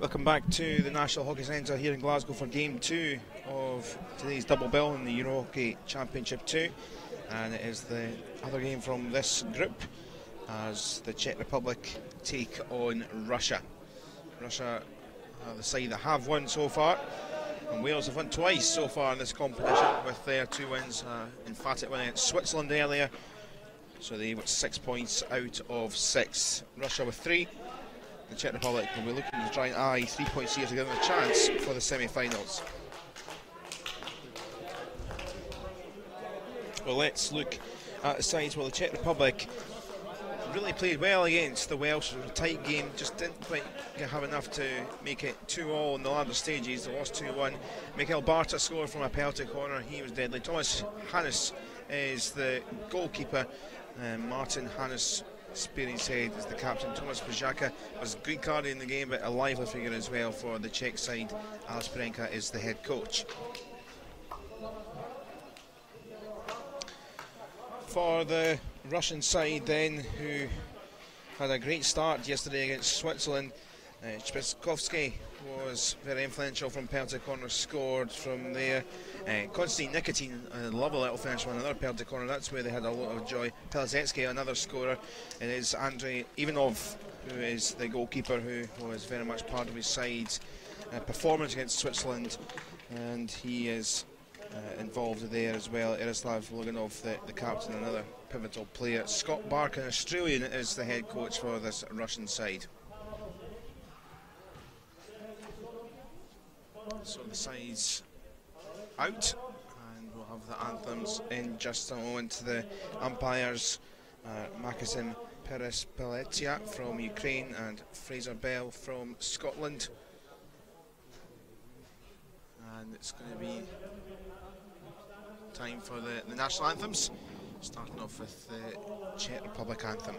Welcome back to the National Hockey Centre here in Glasgow for Game 2 of today's double bill in the EuroHockey Championship 2, and it is the other game from this group as the Czech Republic take on Russia. Russia are the side that have won so far, and Wales have won twice so far in this competition with their 2 wins, emphatic win against Switzerland earlier, so they were 6 points out of 6. Russia with 3. The Czech Republic will be looking to try and eye 3 points here to give them a chance for the semi-finals. Well, let's look at the sides. Well, the Czech Republic really played well against the Welsh. It was a tight game, just didn't quite have enough to make it 2-2 in the latter stages. They lost 2-1. Mikael Barta scored from a penalty corner. He was deadly. Thomas Hannes is the goalkeeper. Martin Hannes, Spearing's head, is the captain. Thomas Pajaka was Greek card in the game, but a lively figure as well for the Czech side. Alex Perenka is the head coach. For the Russian side then, who had a great start yesterday against Switzerland, Chpeskovsky was very influential from penalty corner, scored from there. Konstantin Nikitin, a lovely little finish from another penalty corner. That's where they had a lot of joy. Pelzetsky, another scorer. It is Andrei Ivanov, who is the goalkeeper, who was very much part of his side's performance against Switzerland, and he is involved there as well. Yaroslav Loganov, the captain, another pivotal player. Scott Barker, an Australian, is the head coach for this Russian side. So the sides out, and we'll have the anthems in just a moment. The umpires, Maxim Perez Peletia from Ukraine and Fraser Bell from Scotland. And it's going to be time for the national anthems, starting off with the Czech Republic anthem.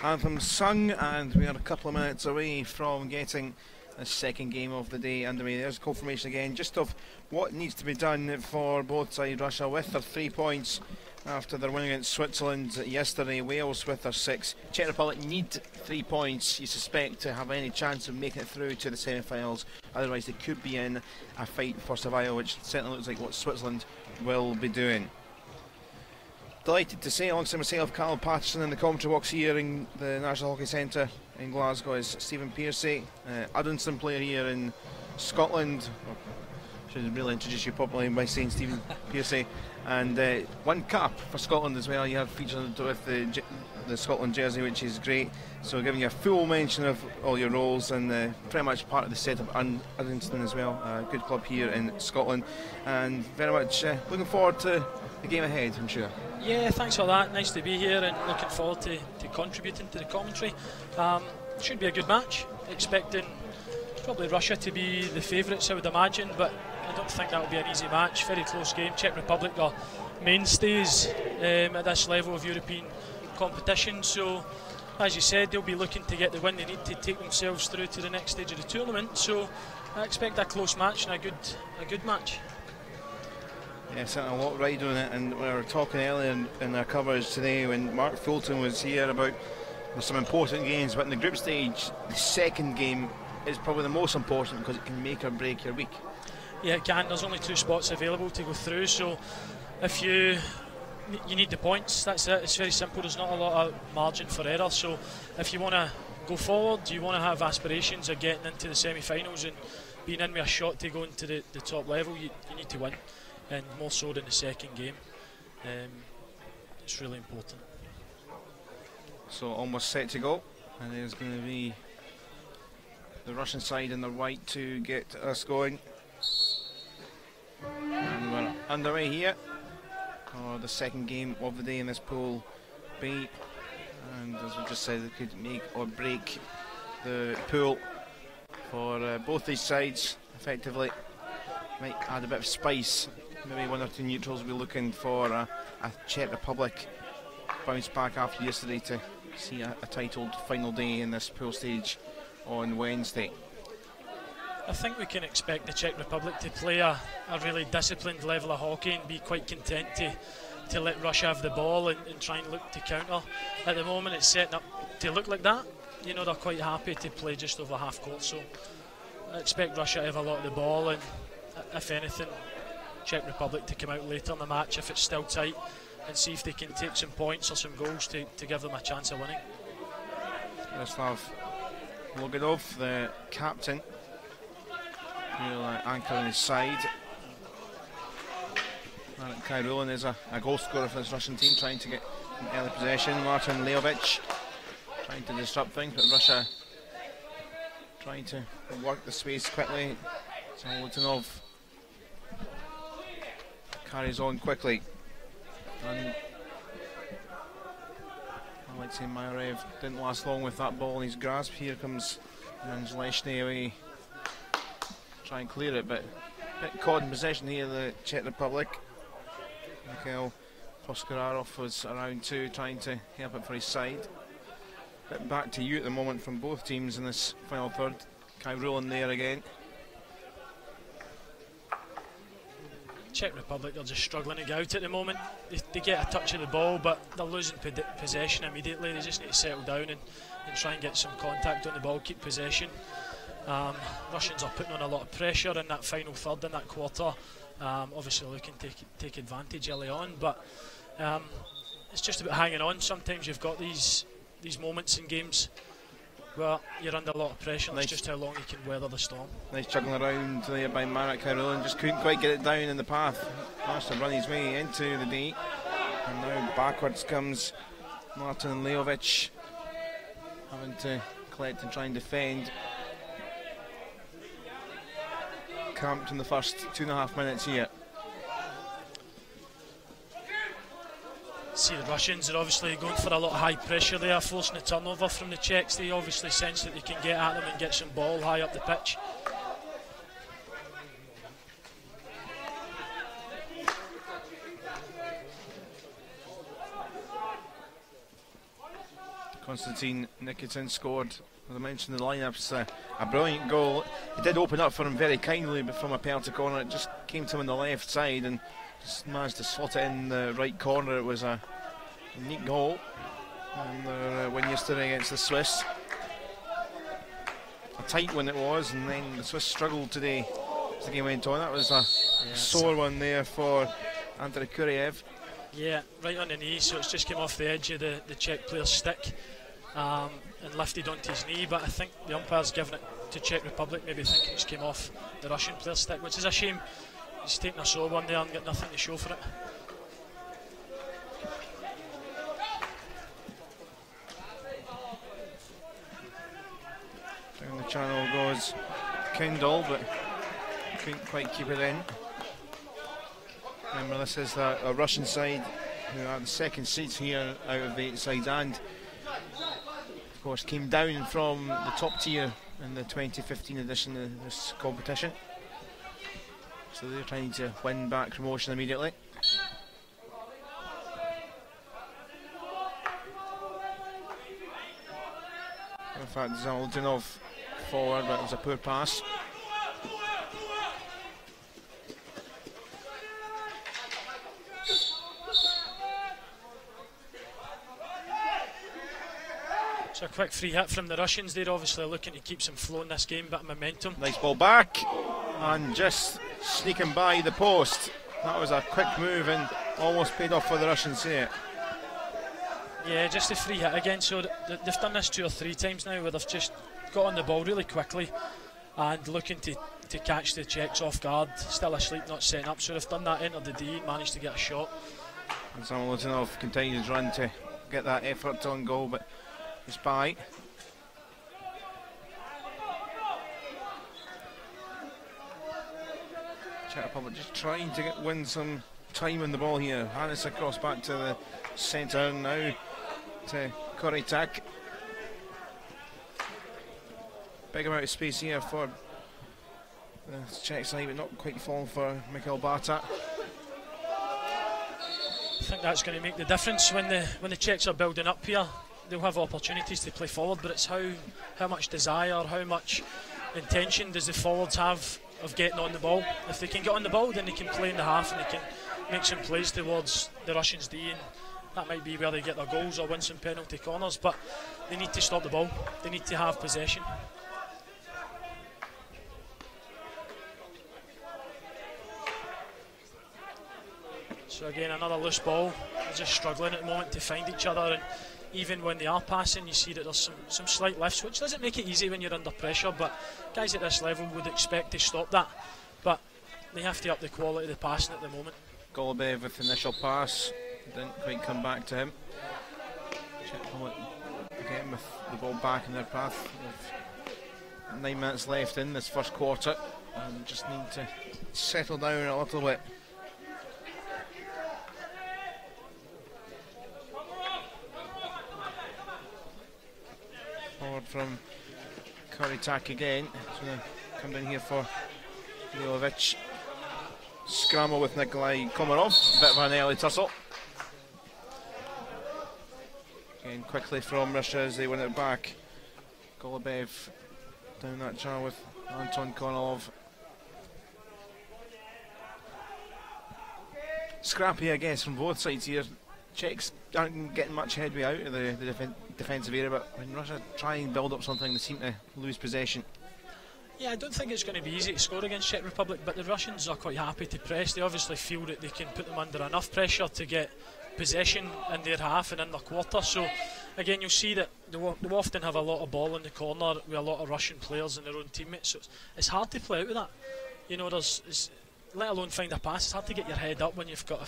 Anthem sung, and we are a couple of minutes away from getting the second game of the day underway. There's confirmation again just of what needs to be done for both sides. Russia with their 3 points after their win against Switzerland yesterday. Wales with their 6. Czech Republic need 3 points, you suspect, to have any chance of making it through to the semi-finals. Otherwise they could be in a fight for survival, which certainly looks like what Switzerland will be doing. delighted to say, alongside myself, Carl Patterson in the commentary box here in the National Hockey Centre in Glasgow, is Stephen Pearcey, Uddingston player here in Scotland. Should really introduce you properly by saying Stephen Pearcey, and one cap for Scotland as well. You have featured with the Scotland jersey, which is great. So giving you a full mention of all your roles, and pretty much part of the set of Uddingston as well. Good club here in Scotland, and very much looking forward to the game ahead, I'm sure. Yeah, thanks for that. Nice to be here and looking forward to contributing to the commentary. Should be a good match. Expecting probably Russia to be the favourites, I would imagine, but I don't think that will be an easy match. Very close game. Czech Republic are mainstays at this level of European competition, so as you said, they'll be looking to get the win. They need to take themselves through to the next stage of the tournament, so I expect a close match and a good match. Yeah, certainly a lot right on it, and we were talking earlier in our coverage today when Mark Fulton was here about there's some important games, but in the group stage, the second game is probably the most important because it can make or break your week. Yeah, it can. There's only 2 spots available to go through, so if you need the points, that's it. It's very simple. There's not a lot of margin for error, so if you want to go forward, you want to have aspirations of getting into the semi-finals and being in with a shot to go into the top level, you need to win, and more so than the second game. It's really important. So almost set to go, and there's going to be the Russian side in the white to get us going. And we're underway here for the second game of the day in this pool B, and as we just said, it could make or break the pool for both these sides effectively. Might add a bit of spice. Maybe 1 or 2 neutrals will be looking for a Czech Republic bounce back after yesterday to see a titled final day in this pool stage on Wednesday. I think we can expect the Czech Republic to play a really disciplined level of hockey and be quite content to let Russia have the ball and try and look to counter. At the moment it's setting up to look like that. You know, they're quite happy to play just over half court, so I expect Russia to have a lot of the ball, and if anything, Czech Republic to come out later in the match if it's still tight and see if they can take some points or some goals to give them a chance of winning. Miroslav Loganov, the captain, will anchor on his side. Kai Rulin is a goal scorer for this Russian team, trying to get an early possession. Martin Leovic trying to disrupt things, but Russia trying to work the space quickly. So Lutinov carries on quickly, and Alexei Mayarev didn't last long with that ball in his grasp. Here comes Zleshny away, try and clear it, but a bit caught in possession here, the Czech Republic. Mikhail Proskararov was around too, trying to help it for his side. Bit back to you at the moment from both teams in this final third. Kai Rulin there again. Czech Republic are just struggling to get out at the moment. They get a touch of the ball, but they're losing possession immediately. They just need to settle down and try and get some contact on the ball, keep possession. Russians are putting on a lot of pressure in that final third, in that quarter. Obviously looking to take advantage early on, but it's just about hanging on. Sometimes you've got these moments in games where you're under a lot of pressure. Nice. It's just how long you can weather the storm. Nice juggling around there by Marek Kyrillin, just couldn't quite get it down in the path. Managed to run his way into the D, and now backwards comes Martin Leovic, having to collect and try and defend. Camped in the first 2.5 minutes here. See, the Russians are obviously going for a lot of high pressure there, forcing a turnover from the Czechs. They obviously sense that they can get at them and get some ball high up the pitch. Konstantin Nikitin scored, as I mentioned, the lineup's a brilliant goal. It did open up for him very kindly, but from a penalty corner, it just came to him on the left side and just managed to slot it in the right corner. It was a neat goal, and their win yesterday against the Swiss. A tight one it was, and then the Swiss struggled today as the game went on. That was a sore one there for Andrei Kuriev. Yeah, right on the knee, so it's just came off the edge of the Czech player's stick and lifted onto his knee, but I think the umpire's given it to Czech Republic, maybe thinking it's came off the Russian player's stick, which is a shame. He's taken a sore one there and got nothing to show for it. Down the channel goes Kendall, but couldn't quite keep it in. Remember, this is a Russian side who are the second seeds here out of the 8 sides, and of course came down from the top tier in the 2015 edition of this competition. So they're trying to win back promotion immediately. In fact, Zaldinov forward, but it was a poor pass. So a quick free hit from the Russians. They're obviously looking to keep some flow in this game, bit of momentum. Nice ball back, and just sneaking by the post. That was a quick move and almost paid off for the Russians here. Yeah, just a free hit again. So they've done this 2 or 3 times now, where they've just got on the ball really quickly and looking to catch the Czechs off guard, still asleep, not setting up. So they've done that, entered the D, managed to get a shot. And Zalotynov continues to run to get that effort on goal, but it's by. Czech Republic just trying to win some time on the ball here. Hannes across back to the centre now to Koritak. Big amount of space here for the Czech side, but not quite falling for Mikhail Barta. I think that's going to make the difference when the Czechs are building up here. They'll have opportunities to play forward, but it's how much desire, how much intention does the forwards have of getting on the ball. If they can get on the ball, then they can play in the half and they can make some plays towards the Russians' D, and that might be where they get their goals or win some penalty corners, but they need to stop the ball. They need to have possession. So again, another loose ball. They're just struggling at the moment to find each other, and even when they are passing, you see that there's some slight lifts, which doesn't make it easy when you're under pressure, but guys at this level would expect to stop that, but they have to up the quality of the passing at the moment. Golubev with the initial pass, didn't quite come back to him. Czech Republic again with the ball back in their path with 9 minutes left in this first quarter, and just need to settle down a little bit. Forward from Koritak again. He's going to come down here for Milovic. Scramble with Nikolai Komarov. Bit of an early tussle. Again, quickly from Russia as they win it back. Golubev down that channel with Anton Konolov. Scrappy, I guess, from both sides here. Czechs aren't getting much headway out of the defensive area, but when Russia try and build up something, they seem to lose possession. Yeah, I don't think it's going to be easy to score against Czech Republic, but the Russians are quite happy to press. They obviously feel that they can put them under enough pressure to get possession in their half and in their quarter. So again, you'll see that they often have a lot of ball in the corner with a lot of Russian players and their own teammates. So it's hard to play out with that. You know, let alone find a pass. It's hard to get your head up when you've got a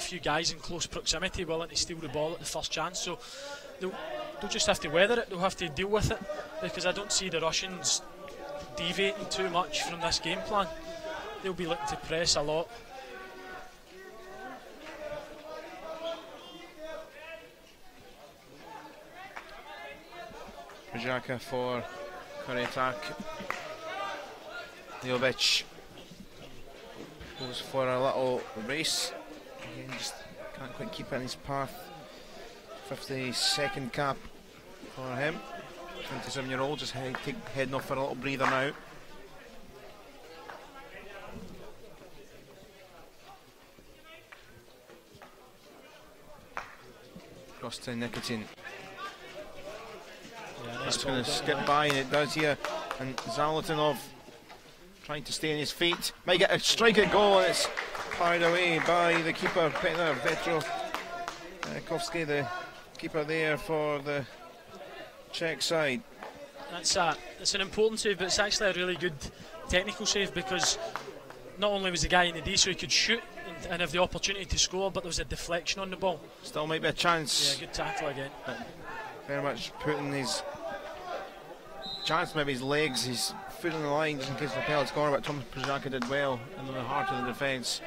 few guys in close proximity willing to steal the ball at the first chance. So they'll just have to weather it. They'll have to deal with it, because I don't see the Russians deviating too much from this game plan. They'll be looking to press a lot. Rajaka for Koritak. Milovic goes for a little race. Again, just can't quite keep it in his path. 52nd cap for him. 27-year-old just heading off for a little breather now. Across to Nikitin. Yeah, that's going to skip by, and it does here. And Zalotynov trying to stay on his feet. Might get a strike at goal, and it's fired away by the keeper, Petr Kovsky, the keeper there for the Czech side. It's an important save, but it's actually a really good technical save, because not only was the guy in the D so he could shoot and have the opportunity to score, but there was a deflection on the ball. Still might be a chance. Yeah, good tackle again. But very much putting his chance, maybe his legs, his foot on the line just in case of a penalty corner, but Thomas Przaka did well in the heart of the defence.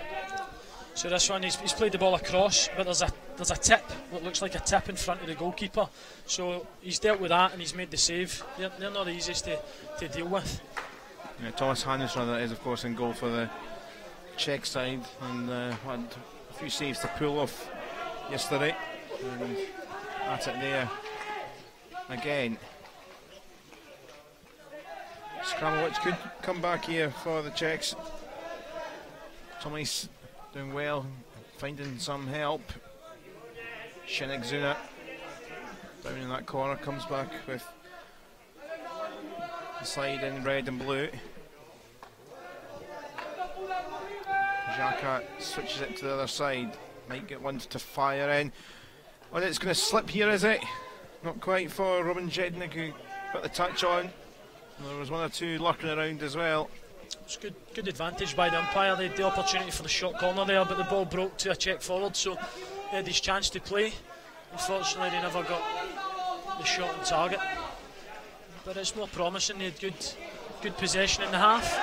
So this one, he's played the ball across, but there's a tip, what looks like a tip in front of the goalkeeper. So he's dealt with that and he's made the save. They're not the easiest to deal with. Yeah, Thomas Hannesson, that is, of course, in goal for the Czech side, and had a few saves to pull off yesterday. And at it there again. Scramble which could come back here for the Czechs. Tommy's doing well, finding some help. Shinek Zuna down in that corner, comes back with the side in red and blue. Xhaka switches it to the other side, might get one to fire in. Oh, it's going to slip here, is it? Not quite for Robin Jednik, who put the touch on. There was one or two lurking around as well. It's good advantage by the umpire. They had the opportunity for the shot corner there, but the ball broke to a Czech forward, so he had his chance to play. Unfortunately, they never got the shot on target. But it's more promising. They had good possession in the half.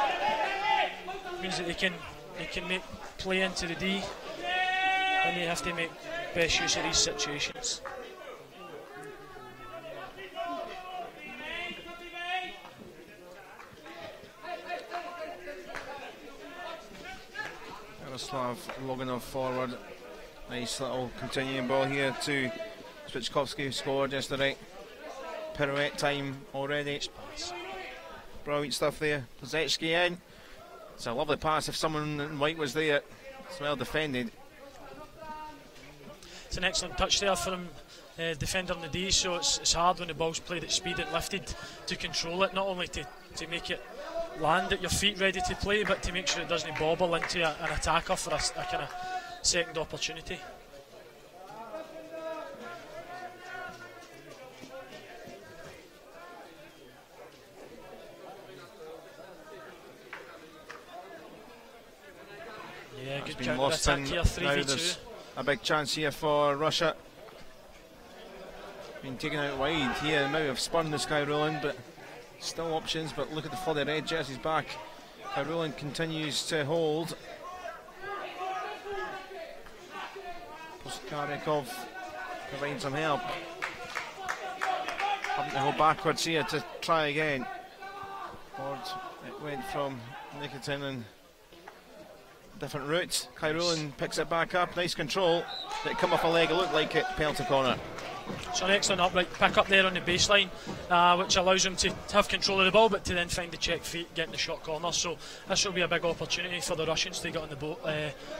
It means that they can make play into the D, and they have to make best use of these situations. Jaroslav Loganov forward. Nice little continuing ball here to Swiczkowski, who scored yesterday. Pirouette time already. Brilliant stuff there. Plazecki in. It's a lovely pass if someone in white was there. It's well defended. It's an excellent touch there from defender on the D, so it's hard when the ball's played at speed and lifted to control it, not only to make it land at your feet ready to play, but to make sure it doesn't bobble into an attacker for a kind of second opportunity. Yeah, good counter attack here, 3v2. A big chance here for Russia. Been taken out wide here, might have spun this guy Roland, but still options. But look at the fully red jerseys back. Roland continues to hold. Postkarikov providing some help. Having to go backwards here to try again. Forward it went from Nikitin and different route. Kairulan picks it back up, nice control. Did it come off a leg? It looked like it, penalty corner. So an excellent upright pick up there on the baseline, which allows him to have control of the ball, but to then find the Czech feet getting the shot corner. So this will be a big opportunity for the Russians to get on the boat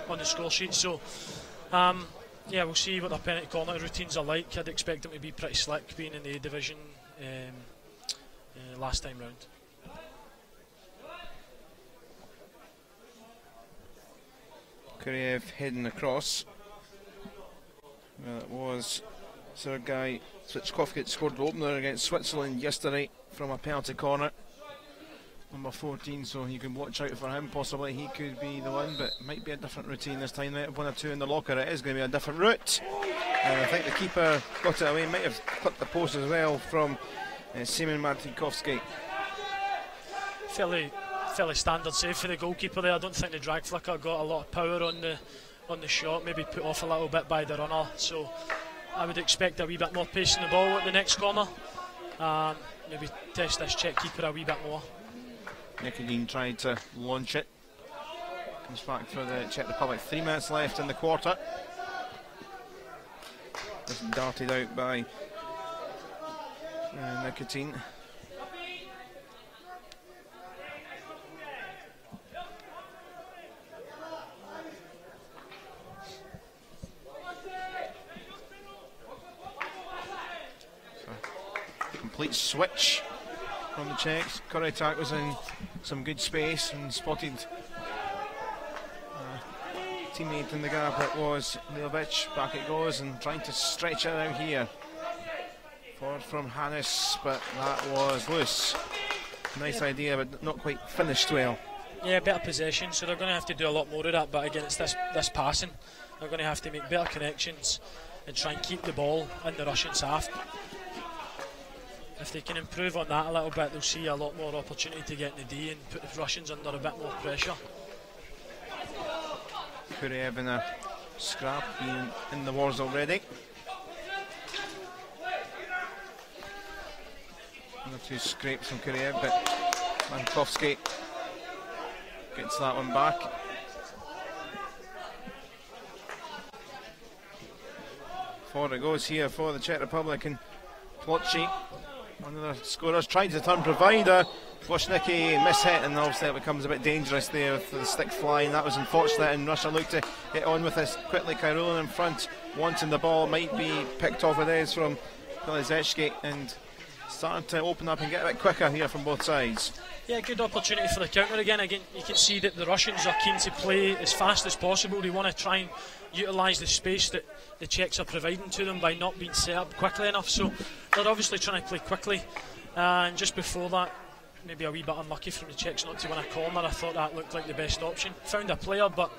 on the score sheet. So yeah, we'll see what their penalty corner routines are like. I'd expect them to be pretty slick, being in the A division last time round. Kuriev heading across. Well, it was Sergei Swiczkowski scored the opener against Switzerland yesterday from a penalty corner. Number 14, so you can watch out for him. Possibly he could be the one, but it might be a different routine this time. They have one or two in the locker. It is going to be a different route. And I think the keeper got it away. Might have clipped the post as well from Seaman Martinkovsky. Fairly standard save for the goalkeeper there. I don't think the drag flicker got a lot of power on the shot, maybe put off a little bit by the runner, so I would expect a wee bit more pace in the ball at the next corner. Maybe test this Czech keeper a wee bit more. Nikodin tried to launch it. Comes back for the Czech Republic. 3 minutes left in the quarter. Just darted out by Nikodin. Complete switch from the Czechs. Koretak was in some good space and spotted teammate in the gap. It was Milovic. Back it goes and trying to stretch it out here. Forward from Hannes, but that was loose. Nice idea, but not quite finished well. Yeah, better possession, so they're going to have to do a lot more of that. But again, it's this passing. They're going to have to make better connections and try and keep the ball in the Russians' half. If they can improve on that a little bit, they'll see a lot more opportunity to get in the D and put the Russians under a bit more pressure. Kuriev in a scrap, being in the wars already. One or two scrapes from Kuriev, but Mankowski gets that one back. Forward it goes here for the Czech Republic, and Plotchi, one of the scorers, trying to turn provider. Wozniacki mishit, and obviously it becomes a bit dangerous there with the stick flying. That was unfortunate, and Russia looked to get on with this quickly. Kairulan in front, wanting the ball, might be picked off. It is from Pilizetsky, and starting to open up and get a bit quicker here from both sides. Yeah, good opportunity for the counter again. Again, you can see that the Russians are keen to play as fast as possible. They want to try and utilise the space that the Czechs are providing to them by not being set up quickly enough. So they're obviously trying to play quickly. And just before that, maybe a wee bit unlucky from the Czechs not to win a corner. I thought that looked like the best option. Found a player, but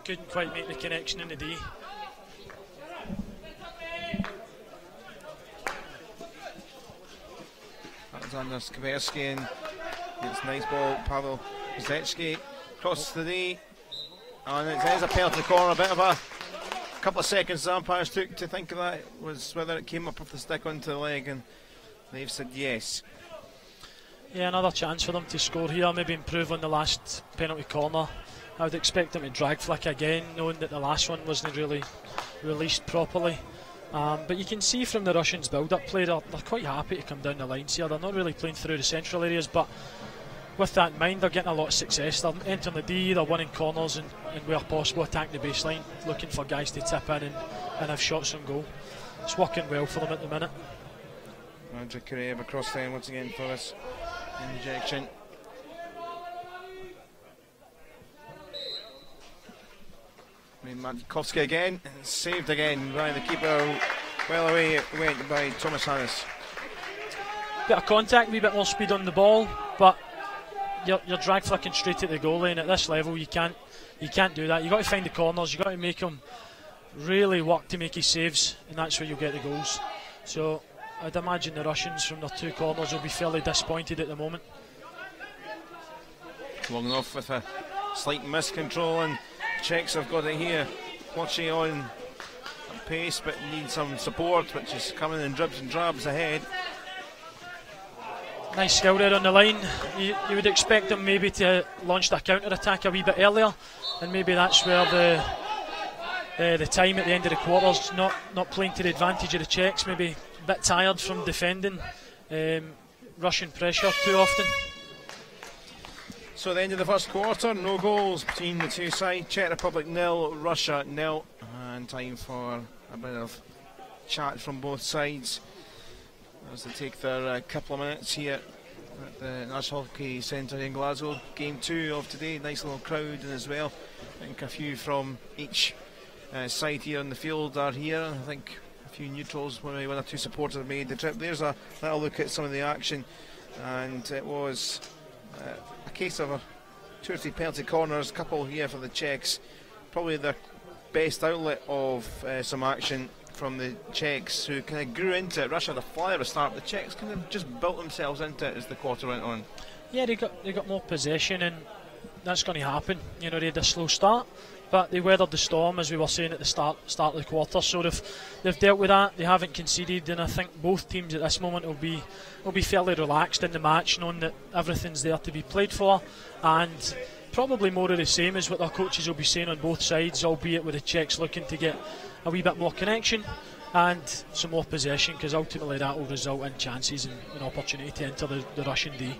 couldn't quite make the connection in the D. Alexander Skaversky, and it's nice ball. Pavel Zetsky crosses the D, and it is a penalty corner. A bit of a couple of seconds the umpires took to think of that, was whether it came up off the stick onto the leg, and they've said yes. Yeah, another chance for them to score here, maybe improve on the last penalty corner. I would expect them to drag flick again, knowing that the last one wasn't really released properly. But you can see from the Russians' build-up play, they're quite happy to come down the lines here. They're not really playing through the central areas, but with that in mind, they're getting a lot of success. They're entering the D, they're winning corners, and where possible, attacking the baseline, looking for guys to tip in and have shots on goal. It's working well for them at the minute. Andrzej Kuriev across there once again for us. Injection. Mankowski again, and saved again by the keeper. Well away it went by Thomas Hannes. Bit of contact, a wee bit more speed on the ball, but you're drag flicking straight at the goalie, and at this level you can't do that. You've got to find the corners, you've got to make him really work to make his saves, and that's where you'll get the goals. So I'd imagine the Russians from their two corners will be fairly disappointed at the moment. Long enough with a slight miscontrol, and Czechs have got it here. Watching on pace, but need some support, which is coming in dribs and drabs ahead. Nice skill there on the line. You would expect them maybe to launch their counter attack a wee bit earlier, and maybe that's where the time at the end of the quarters not playing to the advantage of the Czechs. Maybe a bit tired from defending Russian pressure too often. So at the end of the first quarter, no goals between the two sides. Czech Republic 0, Russia 0, and time for a bit of chat from both sides as they take their couple of minutes here at the National Hockey Centre in Glasgow. Game 2 of today, nice little crowd as well. I think a few from each side here on the field are here. I think a few neutrals, one or two supporters have made the trip. There's a little look at some of the action, and it was a case of 2 or 3 penalty corners, a couple here for the Czechs. Probably their best outlet of some action from the Czechs, who kind of grew into it. Russia had a flyer to start, the Czechs kind of just built themselves into it as the quarter went on. Yeah, they got more possession, and that's going to happen. You know, they had a slow start, but they weathered the storm, as we were saying at the start of the quarter. So they've dealt with that. They haven't conceded, and I think both teams at this moment will be fairly relaxed in the match, knowing that everything's there to be played for, and probably more of the same as what their coaches will be saying on both sides, albeit with the Czechs looking to get a wee bit more connection and some more possession, because ultimately that will result in chances and an opportunity to enter the Russian D.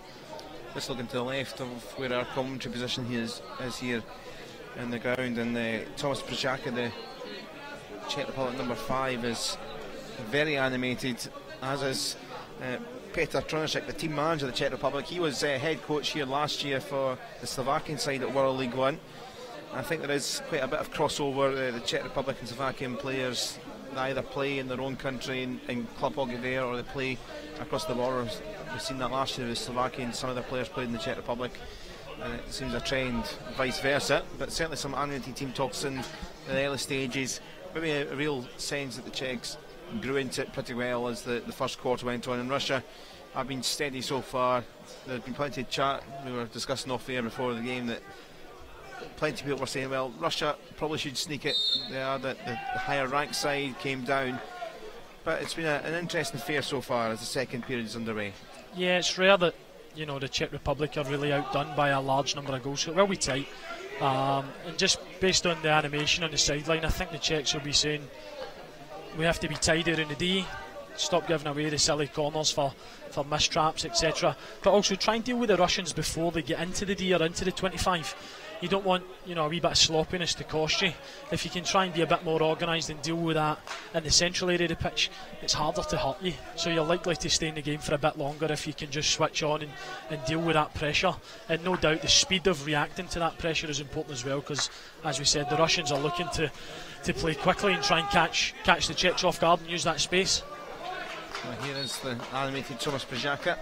Just looking to the left of where our commentary position is here in the ground, and Thomas Prochaka, the Czech Republic number 5, is very animated, as is Petr Tronacek, the team manager of the Czech Republic. He was head coach here last year for the Slovakian side at World League One, I think there is quite a bit of crossover. The Czech Republic and Slovakian players, they either play in their own country in club hockey there, or they play across the borders. We've seen that last year with Slovakia, and some of the players played in the Czech Republic, and it seems a trend vice versa. But certainly some amenity team talks in the early stages. Maybe a real sense that the Czechs grew into it pretty well as the first quarter went on. In Russia, have been steady so far. There's been plenty of chat. We were discussing off air before the game that plenty of people were saying, well, Russia probably should sneak it. They are the higher ranked side, came down. But it's been an interesting affair so far as the second period is underway. Yeah, it's rare that, you know, the Czech Republic are really outdone by a large number of goals. So it will be tight. And just based on the animation on the sideline, I think the Czechs will be saying we have to be tidier in the D, stop giving away the silly corners for missed traps, etc. But also try and deal with the Russians before they get into the D or into the 25. You don't want, you know, a wee bit of sloppiness to cost you. If you can try and be a bit more organised and deal with that in the central area of the pitch, it's harder to hurt you. So you're likely to stay in the game for a bit longer if you can just switch on and deal with that pressure. And no doubt the speed of reacting to that pressure is important as well, because, as we said, the Russians are looking to play quickly and try and catch the Czechs off guard and use that space. Well, here is the animated Tomas Pajaka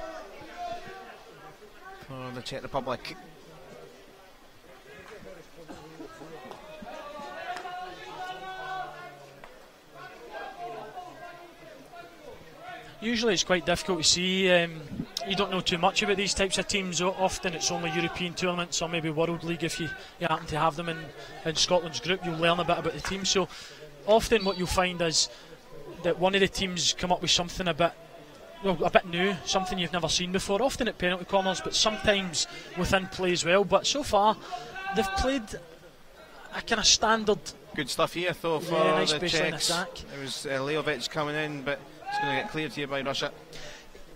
for the Czech Republic. Usually it's quite difficult to see. You don't know too much about these types of teams. Often it's only European tournaments or maybe World League. If you happen to have them in Scotland's group, you'll learn a bit about the team. So often what you'll find is that one of the teams come up with something a bit new, something you've never seen before, often at penalty corners, but sometimes within play as well. But so far they've played a kind of standard. Good stuff here though for nice the Czechs. Attack. It was Leovic coming in, but it's going to get cleared here by Russia.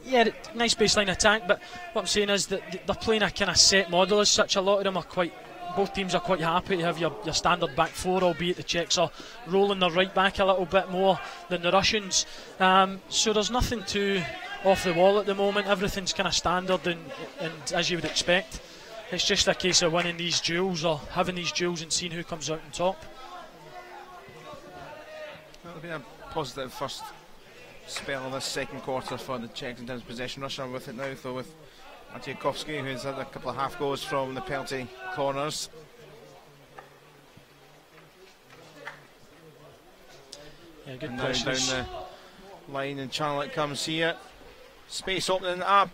Yeah, nice baseline attack, but what I'm saying is that they're playing a kind of set model as such. A lot of them are both teams are quite happy to have your standard back four, albeit the Czechs are rolling their right back a little bit more than the Russians. So there's nothing too off the wall at the moment. Everything's kind of standard and as you would expect. It's just a case of winning these duels or having these duels and seeing who comes out on top. That'll be a positive first spell of this second quarter for the Czechs in terms of possession. Russia with it now, though, with Matjakovsky, who's had a couple of half goals from the penalty corners. Yeah, good and now down the line and channel it comes here. Space opening up.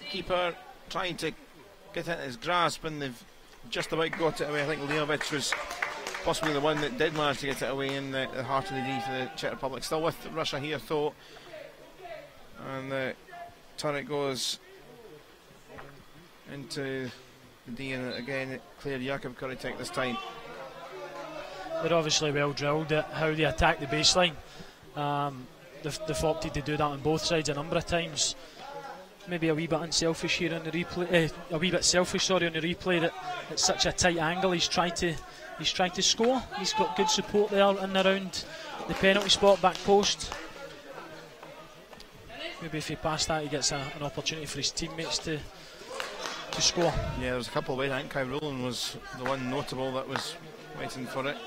Keeper trying to get it in his grasp, and they've just about got it away. I think Leovic was possibly the one that did manage to get it away in the heart of the D for the Czech Republic. Still with Russia here though, and the turret goes into the D, and again it cleared Jakub Kuritek this time. They're obviously well drilled at how they attack the baseline. They've opted to do that on both sides a number of times. Maybe a wee bit unselfish here on the replay. A wee bit selfish, sorry, on the replay that at such a tight angle he's tried to score. He's got good support there in and around the penalty spot, back post. Maybe if he passed that, he gets an opportunity for his teammates to score. Yeah, there was a couple of ways. I think Kai Rowland was the one notable that was waiting for it.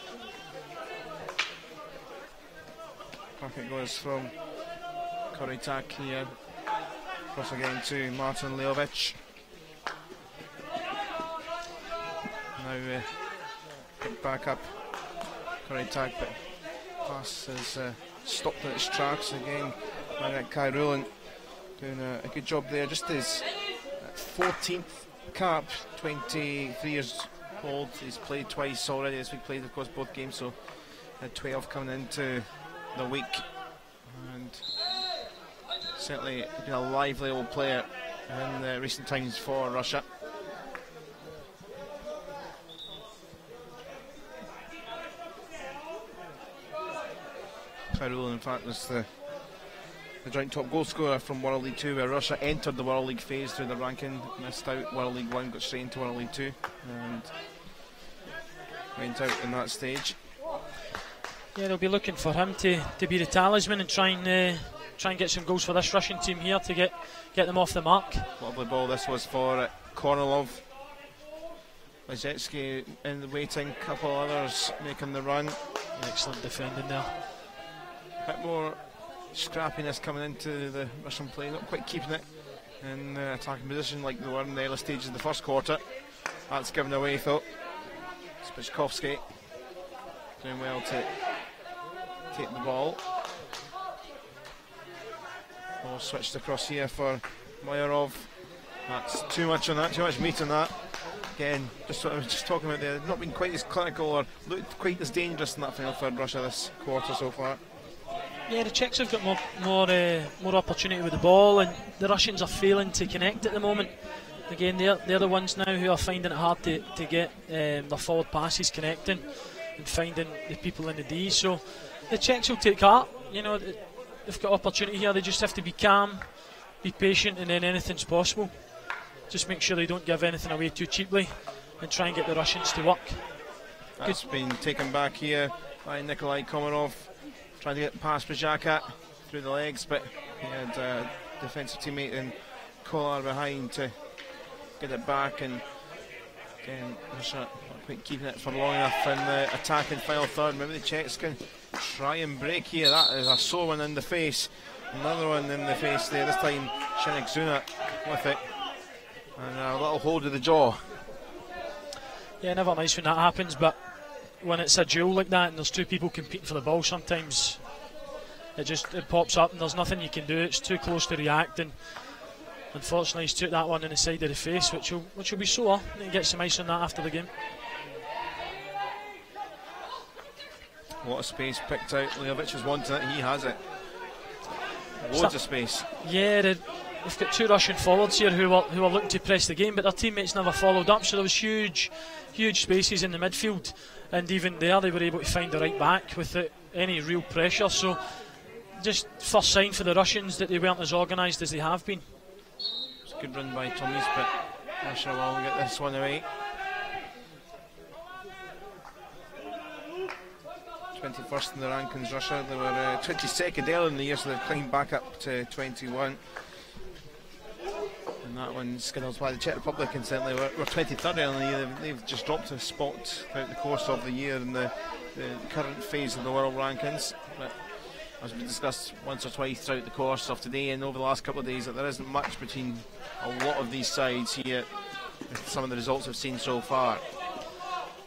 Back it goes from Kuritek here. Cross again to Martin Leovic. Now picked back up Kuritek, but pass is stopped at its tracks again by Kai Rowland, doing a good job there. Just his 14th cap, 23 years old. He's played twice already this week, played of course both games, so 12 coming into the week, and certainly been a lively old player in recent times for Russia. Kai Rowland, in fact, was the joint top goal scorer from World League 2, where Russia entered the World League phase through the ranking, missed out World League 1, got straight into World League 2 and went out in that stage. Yeah, they'll be looking for him to be the talisman and try and get some goals for this Russian team here to get them off the mark. Lovely ball this was for Kornilov. Lajecki in the waiting, couple others making the run. Excellent defending there. A bit more scrappiness coming into the Russian play, not quite keeping it in attacking position like they were in the early stages of the first quarter. That's given away though. Spichkovsky doing well to take the ball. Ball switched across here for Moyarov. That's too much on that, too much meat on that. Again, just what I was just talking about there, not been quite as clinical or looked quite as dangerous in that final third Russia this quarter so far. Yeah, the Czechs have got more opportunity with the ball, and the Russians are failing to connect at the moment. Again, they're the ones now who are finding it hard to get their forward passes connecting and finding the people in the D. So the Czechs will take heart. You know, they've got opportunity here. They just have to be calm, be patient, and then anything's possible. Just make sure they don't give anything away too cheaply and try and get the Russians to work. That's been taken back here by Nikolai Komarov, trying to get past Bajaka through the legs, but he had a defensive teammate in Kolar behind to get it back, and again, Russia not quite keeping it for long enough in the attacking final third. Maybe the Czechs can try and break here. That is a sore one in the face. Another one in the face there, this time Shinik Zuna with it. And a little hold of the jaw. Yeah, never nice when that happens, but when it's a duel like that and there's two people competing for the ball, sometimes it pops up and there's nothing you can do. It's too close to react, and unfortunately he's took that one in the side of the face, which will be sore. And he gets some ice on that after the game. A lot of space picked out. Leovic is wanting it, he has it. Loads of space. Yeah, they've got two Russian forwards here who are looking to press the game, but their teammates never followed up, so there was huge spaces in the midfield, and even there they were able to find the right back without any real pressure. So just first sign for the Russians that they weren't as organised as they have been. It's a good run by Tommy's, but Russia will get this one away. 21st in the rankings, Russia. They were 22nd earlier in the year, so they've climbed back up to 21. And that one skiddles by the Czech Republic, incidentally, were 23rd earlier in the year. They've just dropped a spot throughout the course of the year in the current phase of the world rankings. But as we discussed once or twice throughout the course of today and over the last couple of days, that there isn't much between a lot of these sides here with some of the results we've seen so far.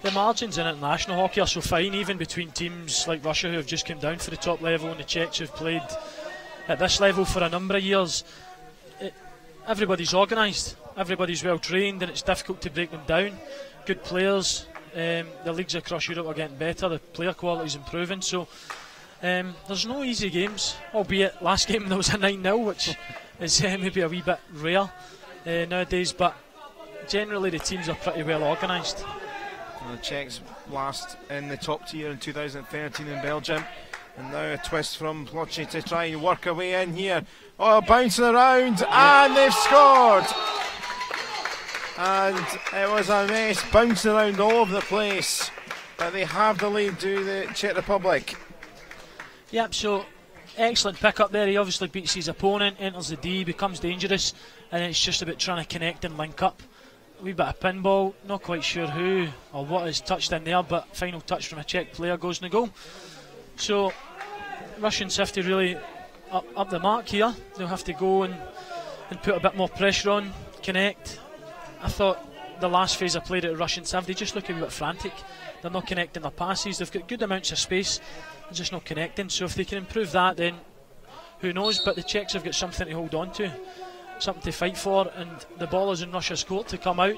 The margins in international hockey are so fine, even between teams like Russia who have just come down for the top level and the Czechs who've played at this level for a number of years. Everybody's organised, everybody's well trained, and it's difficult to break them down. Good players, the leagues across Europe are getting better, the player quality is improving, so there's no easy games, albeit last game there was a 9-0, which is maybe a wee bit rare nowadays, but generally the teams are pretty well organised. The Czechs last in the top tier in 2013 in Belgium, and now a twist from Ploche to try and work a way in here. Oh, bouncing around, and they've scored! And it was a mess, bouncing around all over the place, but they have the lead to the Czech Republic. Yep, so excellent pick up there. He obviously beats his opponent, enters the D, becomes dangerous, and it's just about trying to connect and link up. A wee bit of pinball, not quite sure who or what is touched in there, but final touch from a Czech player goes in the goal. So Russians have to really up the mark here. They'll have to go and put a bit more pressure on, connect. I thought the last phase I played at the Russians have, they just look a wee bit frantic. They're not connecting their passes, they've got good amounts of space, they're just not connecting. So if they can improve that, then who knows, but the Czechs have got something to hold on to, something to fight for, and the ball is in Russia's court to come out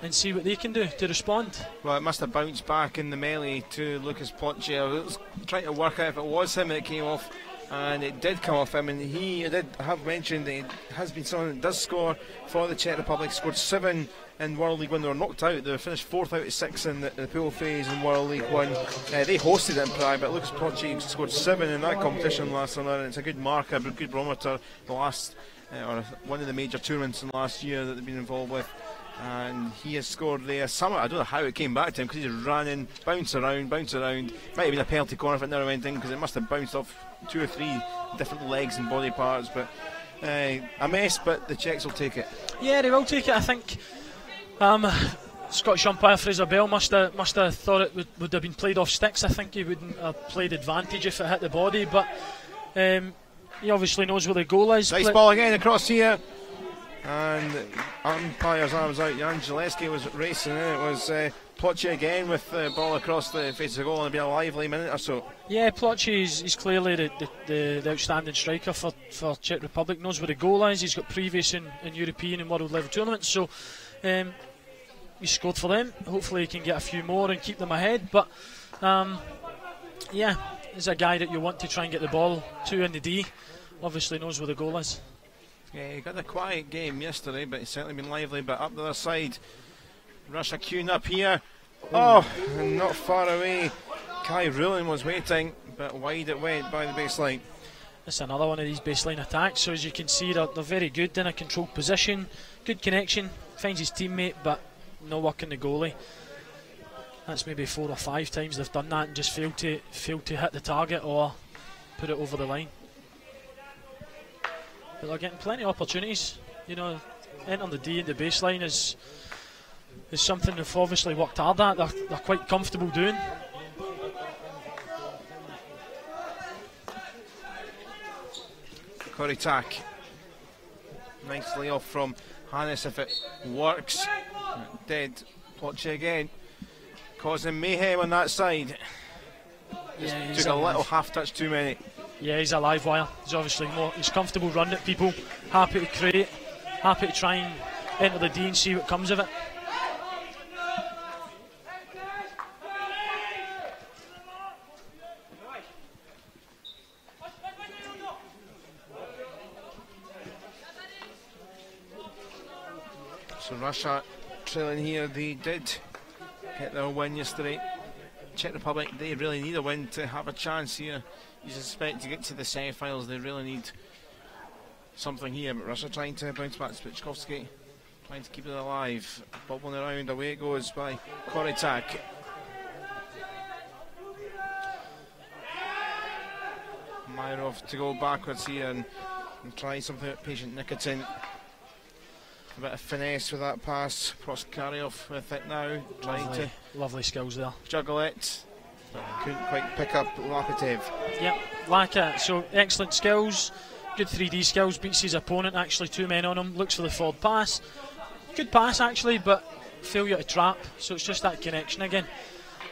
and see what they can do to respond. Well, it must have bounced back in the melee to Lucas Ploche. I was trying to work out if it was him that came off, and it did come off him, and he did have mentioned that he has been someone that does score for the Czech Republic, scored 7 in World League when they were knocked out. They finished 4th out of 6 in the pool phase in World League 1. They hosted it in Prague, but Lucas Ploche scored 7 in that competition last summer, and it's a good marker, a good barometer. The last or one of the major tournaments in last year that they've been involved with, and he has scored there. I don't know how it came back to him, because he just ran in, bounced around. Might have been a penalty corner if it never went in, because it must have bounced off 2 or 3 different legs and body parts. But a mess, but the Czechs will take it. Yeah, they will take it. I think Scottish umpire Fraser Bell must have thought it would have been played off sticks. I think he wouldn't have played advantage if it hit the body, but he obviously knows where the goal is. Nice ball again across here, and umpire's arms out. Jan Gillespie was racing, and it was Plotchy again with the ball across the face of the goal, and it'll be a lively minute or so. Yeah, Plotchy is clearly the outstanding striker for Czech Republic, knows where the goal is. He's got previous in European and world level tournaments, so he scored for them. Hopefully he can get a few more and keep them ahead, but yeah, he's a guy that you want to try and get the ball to in the D. Obviously knows where the goal is. Yeah, he got a quiet game yesterday, but he's certainly been lively. But up the other side, Russia queuing up here. Oh, and not far away. Kai Rulin was waiting, but wide it went by the baseline. It's another one of these baseline attacks. So as you can see, they're very good in a controlled position. Good connection, finds his teammate, but no work in the goalie. That's maybe 4 or 5 times they've done that and just failed to hit the target or put it over the line. But they're getting plenty of opportunities. You know, entering the D and the baseline is something they've obviously worked hard at. They're quite comfortable doing. Corey Tack. Nice layoff from Hannes if it works. Dead. Plotchy again. Causing mayhem on that side. Yeah, took a little half touch too many. Yeah, he's a live wire. He's obviously he's comfortable running at people, happy to create, happy to try and enter the D and see what comes of it. So Russia trailing here. They did get their win yesterday. Czech Republic, they really need a win to have a chance here. You suspect to get to the semi-finals, they really need something here. But Russia trying to bounce back. Spichkovsky trying to keep it alive. Bobbling around, away it goes by Corey Tack. Myrov to go backwards here and try something with Patient Nikitin. A bit of finesse with that pass. Proskaryov with it now, trying to lovely skills there. Juggle it, but couldn't quite pick up Lapatev. Yep, Laka. So excellent skills, good 3D skills. Beats his opponent. Actually, 2 men on him. Looks for the forward pass. Good pass actually, but failure to trap. So it's just that connection again.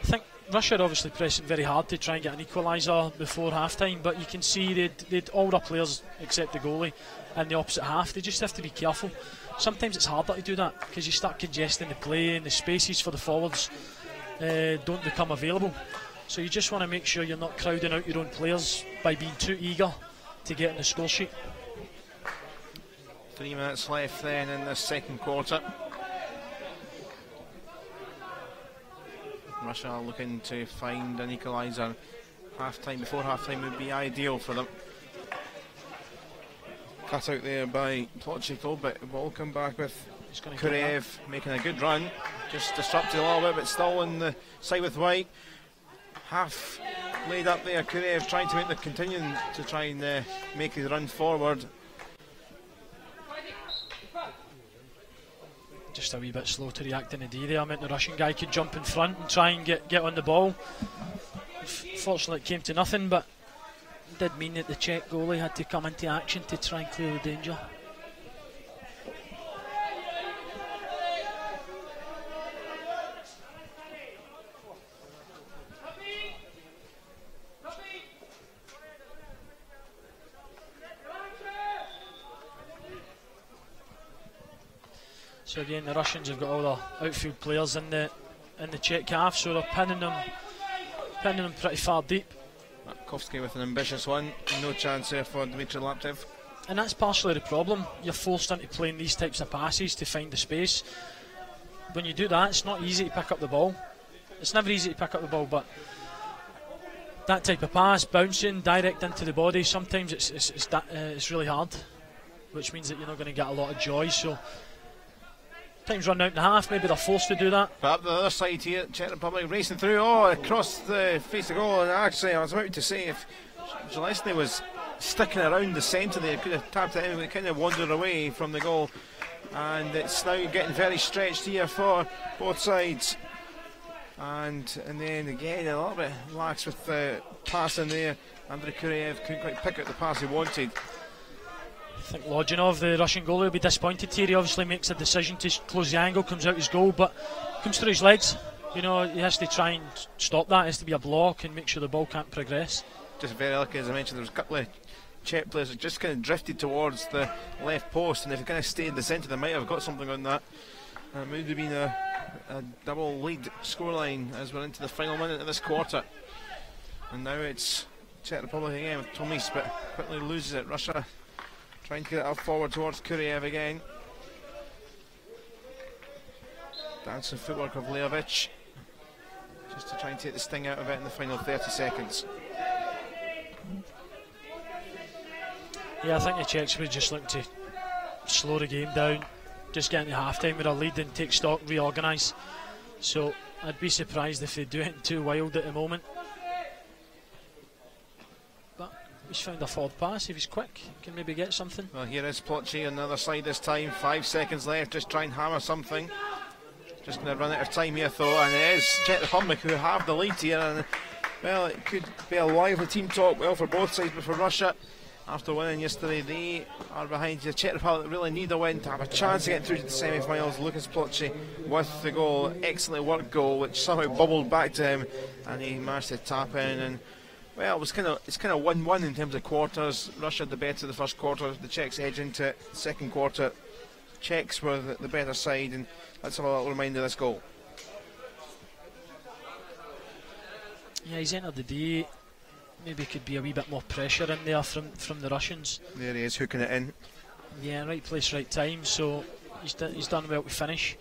I think Russia are obviously pressing very hard to try and get an equaliser before half time, but you can see they'd all their players except the goalie in the opposite half. They just have to be careful. Sometimes it's harder to do that because you start congesting the play and the spaces for the forwards don't become available. So you just want to make sure you're not crowding out your own players by being too eager to get in the score sheet. 3 minutes left then in the second quarter. Russia are looking to find an equaliser. Before half time would be ideal for them. Cut out there by Plotchiko, but the ball come back with Kurev making a good run. Just disrupted a little bit, but still on the side with White. Half laid up there, Kurev trying to make the continuing to try and make his run forward. Just a wee bit slow to react in the D there. I meant the Russian guy could jump in front and try and get on the ball. Fortunately it came to nothing, but did mean that the Czech goalie had to come into action to try and clear the danger. So again, the Russians have got all their outfield players in the Czech half, so they're pinning them pretty far deep. Kovsky with an ambitious one, no chance there for Dmitry Laptev. And that's partially the problem. You're forced into playing these types of passes to find the space. When you do that, it's not easy to pick up the ball. It's never easy to pick up the ball, but that type of pass, bouncing direct into the body, sometimes it's really hard, which means that you're not going to get a lot of joy. So time's run out in the half, maybe they're forced to do that. But up the other side here, Czech Republic racing through, across the face of goal, and actually I was about to say if Gillespie was sticking around the centre there, could have tapped it in, but it kind of wandered away from the goal. and it's now getting very stretched here for both sides. And then again a little bit lax with the pass in there. Andrei Kureyev couldn't quite pick out the pass he wanted. I think Lodjanov, the Russian goalie, will be disappointed here. He obviously makes a decision to close the angle, comes out his goal, but comes through his legs. You know, he has to try and stop that. It has to be a block and make sure the ball can't progress. Just very lucky, as I mentioned, there was a couple of Czech players that just kind of drifted towards the left post, and if they kind of stayed in the centre, they might have got something on that. It would have been a double lead scoreline as we're into the final minute of this quarter. And now it's Czech Republic again with Tomis, but quickly loses it. Russia trying to get it up forward towards Kureyev again. Dancing footwork of Leovic, just to try and take the sting out of it in the final 30 seconds. Yeah, I think the Czechs would just look to slow the game down, just get into half-time with a lead and take stock, reorganise. So I'd be surprised if they do it too wild at the moment. But he's found a forward pass. If he's quick, he can maybe get something. Well, here is Plotchi on the other side this time. 5 seconds left, just try and hammer something. Just going to run out of time here though, and it is Czech Republic who have the lead here. And well, it could be a lively team talk, well, for both sides, but for Russia, after winning yesterday, they are behind the Czech Republic. Really need a win to have a chance to get through to the semi-finals. Lucas Plotchi with the goal, excellent work goal, which somehow bubbled back to him, and he managed to tap in. And well, it's kind of 1-1 in terms of quarters. Russia had the better the first quarter, the Czechs edge into it. Second quarter, Czechs were the better side, and let's have a little reminder of this goal. Yeah, he's entered the day. Maybe could be a wee bit more pressure in there from the Russians. There he is, hooking it in. Yeah, right place, right time. So he's done well to finish.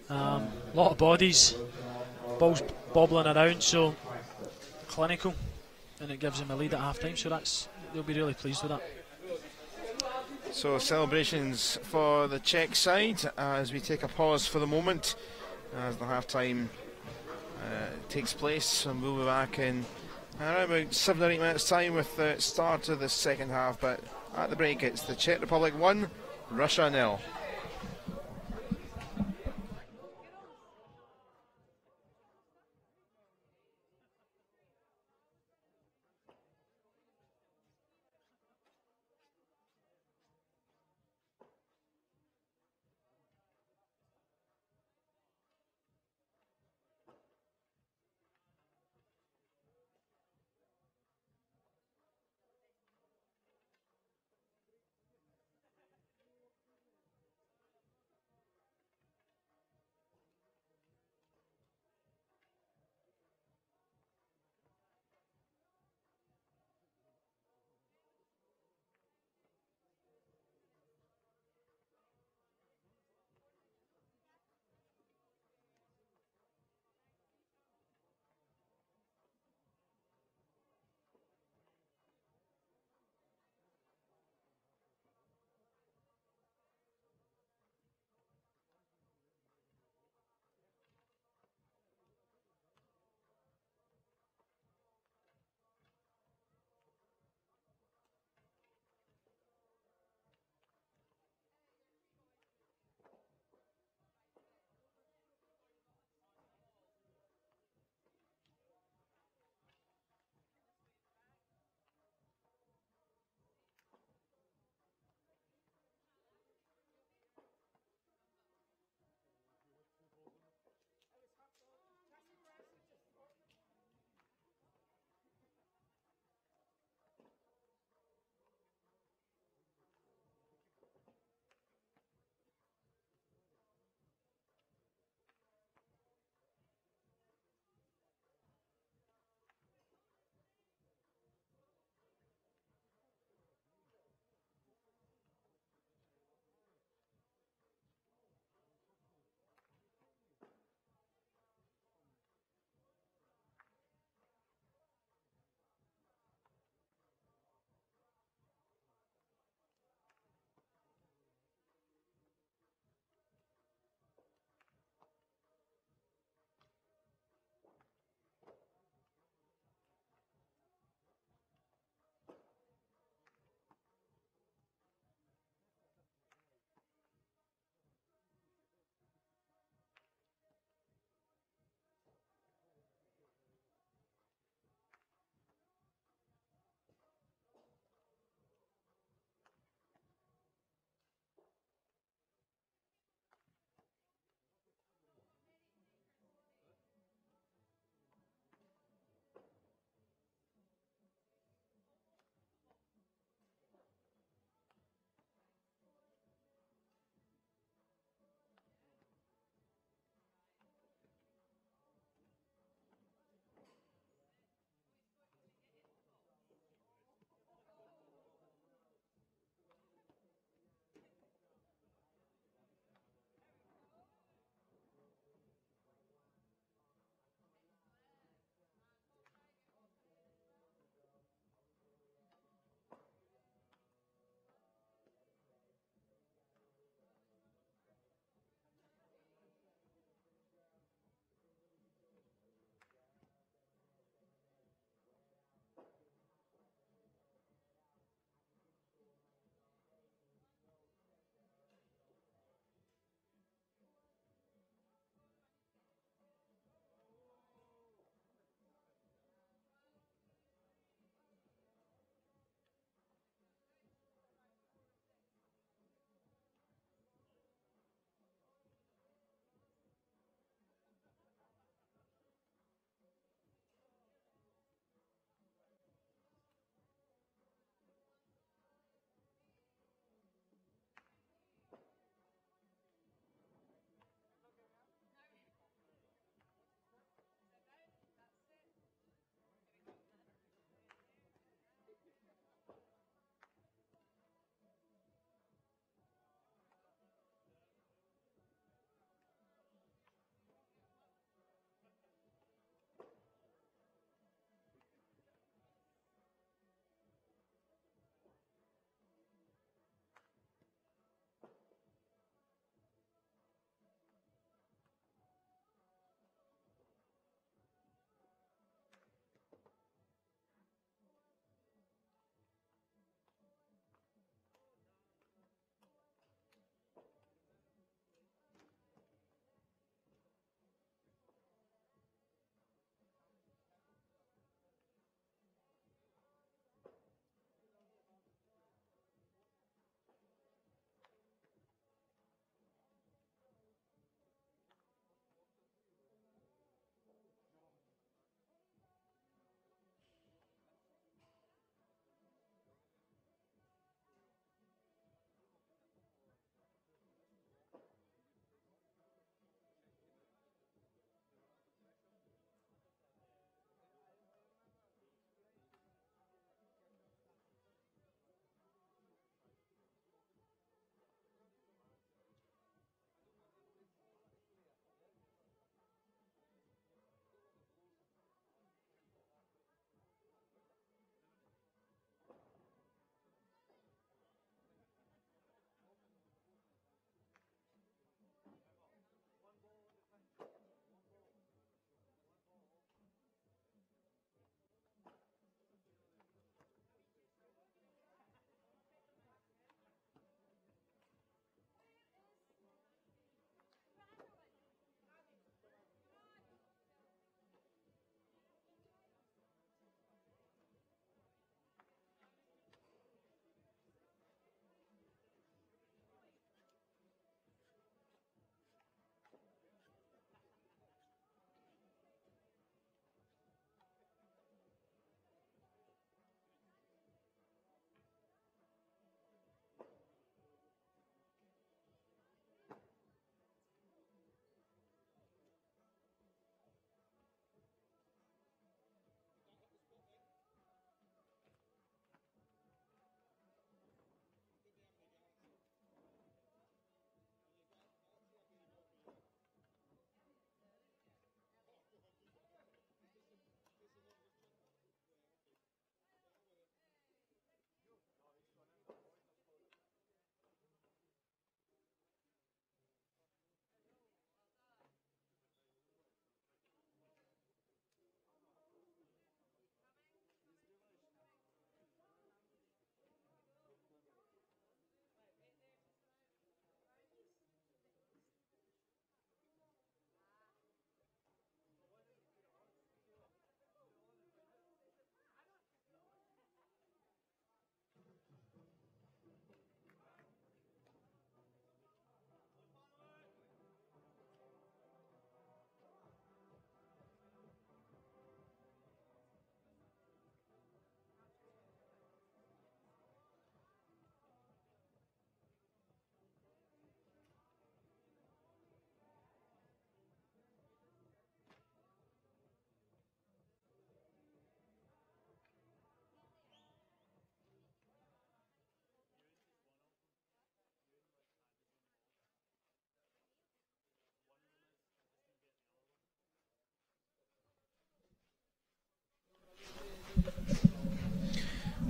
Lot of bodies, balls bobbling around, so clinical, and it gives him a lead at half time. So they'll be really pleased with that. So celebrations for the Czech side as we take a pause for the moment as the half time takes place, and we'll be back in around about 7 or 8 minutes time with the start of the second half. But at the break, it's the Czech Republic 1, Russia 0.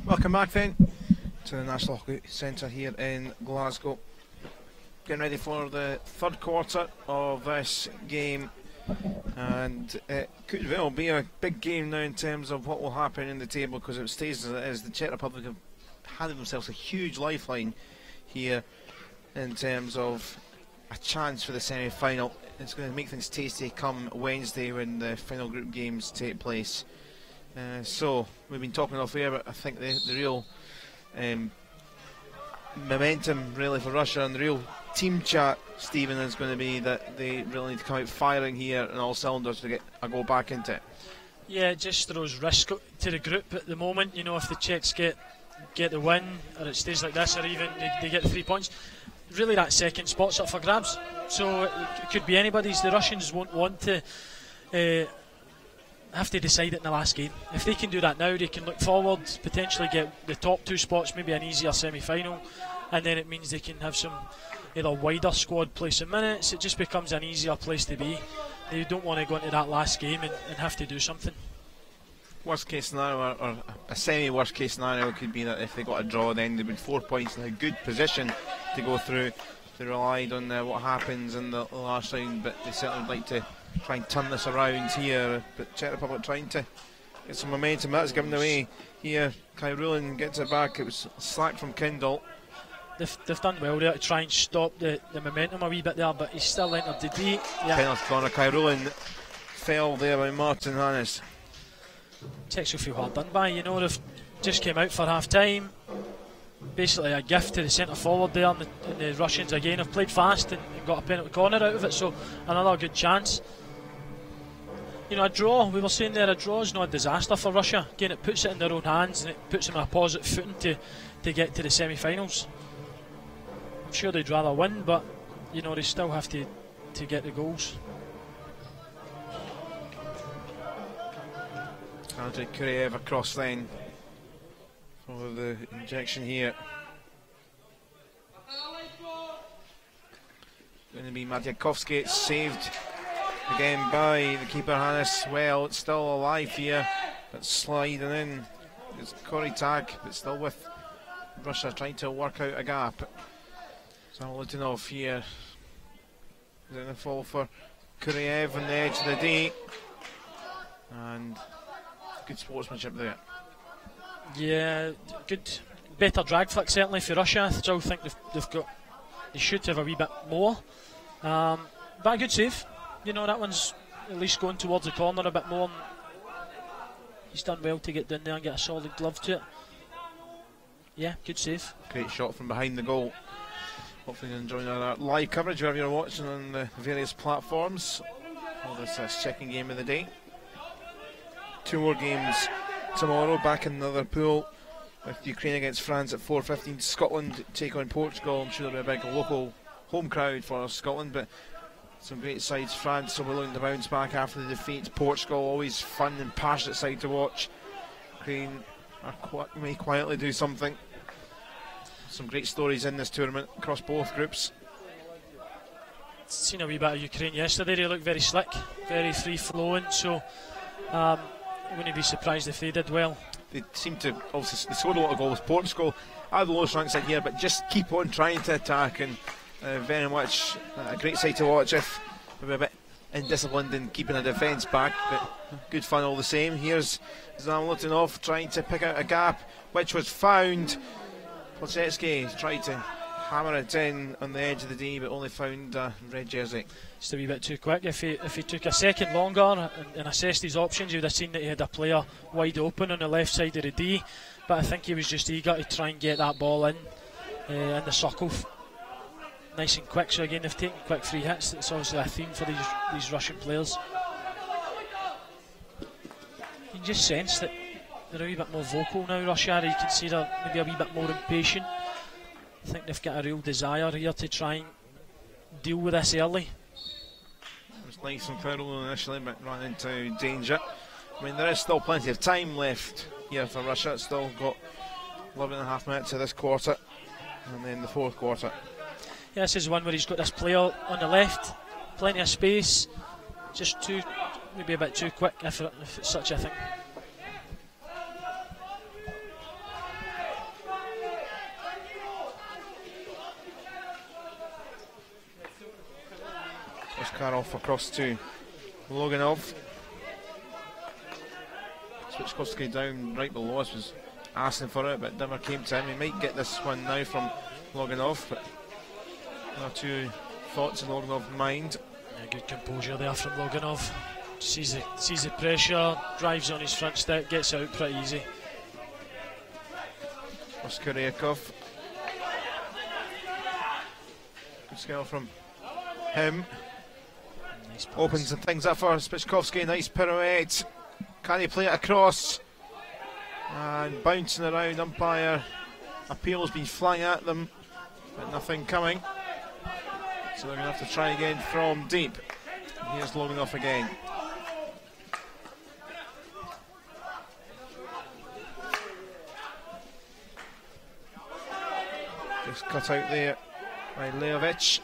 Welcome back then to the National Hockey Centre here in Glasgow. Getting ready for the third quarter of this game, and it could well be a big game now in terms of what will happen in the table, because it stays as it is. The Czech Republic have handed themselves a huge lifeline here in terms of a chance for the semi-final. It's going to make things tasty come Wednesday when the final group games take place. So we've been talking off air, but I think the real momentum really for Russia and the real team chat, Stephen, is going to be that they really need to come out firing here on all cylinders to get a go back into it. Yeah, it just throws risk to the group at the moment. You know, if the Czechs get the win, or it stays like this, or even they get the 3 points, really that second spot's up for grabs. So it could be anybody's. The Russians won't want to have to decide it in the last game. If they can do that now, they can look forward, potentially get the top 2 spots, maybe an easier semi-final, and then it means they can have some either wider squad play some minutes. It just becomes an easier place to be. They don't want to go into that last game and have to do something. Worst case scenario, or a semi-worst case scenario, could be that if they got a draw, then they would 4 points in a good position to go through. They relied on what happens in the last round, but they certainly would like to try and turn this around here. But Czech Republic trying to get some momentum. That's given away here. Kyrulin gets it back. It was slack from Kindle. They've done well there to try and stop the momentum a wee bit there, but he's still entered the D. Yeah. Penalty corner. Kyrulin fell there by Martin Hannes. Czechs will feel hard done by. You know, they've just came out for half time. Basically a gift to the centre forward there, and the Russians again have played fast and got a penalty corner out of it, so another good chance. You know, a draw, we were saying there, a draw is not a disaster for Russia. Again, it puts it in their own hands and it puts them in a positive footing to get to the semi-finals. I'm sure they'd rather win, but you know, they still have to get the goals. Andrei Kuryev across then for the injection here. Going to be Madjakovsky. It's saved again by the keeper Hannes. Well, it's still alive here, but sliding in. It's Corey Tag, but still with Russia trying to work out a gap. So Lutinov here. Then a fall for Kuryev on the edge of the D. And good sportsmanship there. Yeah, good, better drag flick certainly for Russia. I still think they should have a wee bit more, but a good save. You know, that one's at least going towards the corner a bit more. He's done well to get down there and get a solid glove to it. Yeah, good save. Great shot from behind the goal. Hopefully you're enjoying our live coverage wherever you're watching on the various platforms. Well, this second game of the day. 2 more games tomorrow, back in another pool with Ukraine against France at 4:15. Scotland take on Portugal. I'm sure there'll be a big local home crowd for Scotland, but some great sides. France will be looking to bounce back after the defeat. Portugal, always fun and passionate side to watch. Ukraine may quietly do something. Some great stories in this tournament across both groups. Seen a wee bit of Ukraine yesterday. They looked very slick, very free flowing, so I wouldn't be surprised if they did well. They seem to, obviously, they scored a lot of goals. Portugal are the lowest ranked side here, but just keep on trying to attack, and very much a great side to watch if maybe a bit indisciplined in keeping a defence back, but good fun all the same. Here's Zamlutinov trying to pick out a gap, which was found. Plachetsky tried to hammer it in on the edge of the D, but only found a red jersey. Just a wee bit too quick. If he took a second longer and assessed his options, you would have seen that he had a player wide open on the left side of the D, but I think he was just eager to try and get that ball in the circle nice and quick. So again, they've taken quick free hits. It's obviously a theme for these Russian players. You can just sense that they're a wee bit more vocal now, Russia. You can see they're maybe a wee bit more impatient. I think they've got a real desire here to try and deal with this early. It was nice and Kyril initially, but ran into danger. I mean, there is still plenty of time left here for Russia. It's still got 11.5 minutes of this quarter, and then the fourth quarter. Yeah, this is one where he's got this player on the left, plenty of space, just maybe a bit too quick if it's such a thing. Karov across to Loganov. Switchkowski down right below us, was asking for it, but never came to him. He might get this one now from Loganov, but one or two thoughts in Loganov's mind. Yeah, good composure there from Loganov. Sees the pressure, drives on his front stick, gets out pretty easy. Oskuryakov. Good skill from him. Nice pass. Opens things up for Spichkovsky. Nice pirouette. Can he play it across? And bouncing around, umpire appeal's been flying at them, but nothing coming. So they're going to have to try again from deep. And here's Loganov again. Just cut out there by Leovic.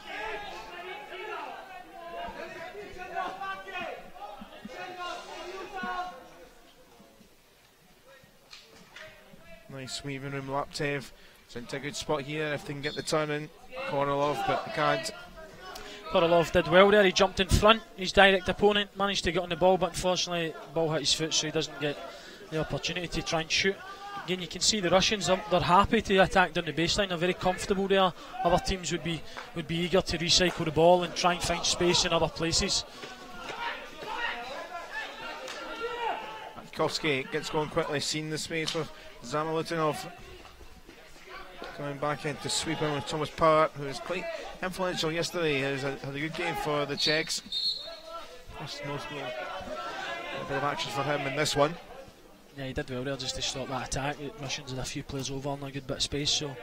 Nice weaving room, Laptev. It's into a good spot here if they can get the turn in. Kornilov, but they can't. Kornilov did well there, he jumped in front. His direct opponent managed to get on the ball, but unfortunately the ball hit his foot, so he doesn't get the opportunity to try and shoot. Again, you can see the Russians, they're happy to attack down the baseline, they're very comfortable there. Other teams would be eager to recycle the ball and try and find space in other places. Kowski gets going quickly, seen the space with Zamalutinov. Coming back in to sweep in with Thomas Power, who was quite influential yesterday. He had a good game for the Czechs. Most notable, a bit of action for him in this one. Yeah, he did well there just to stop that attack. The Russians had a few players over and a good bit of space, so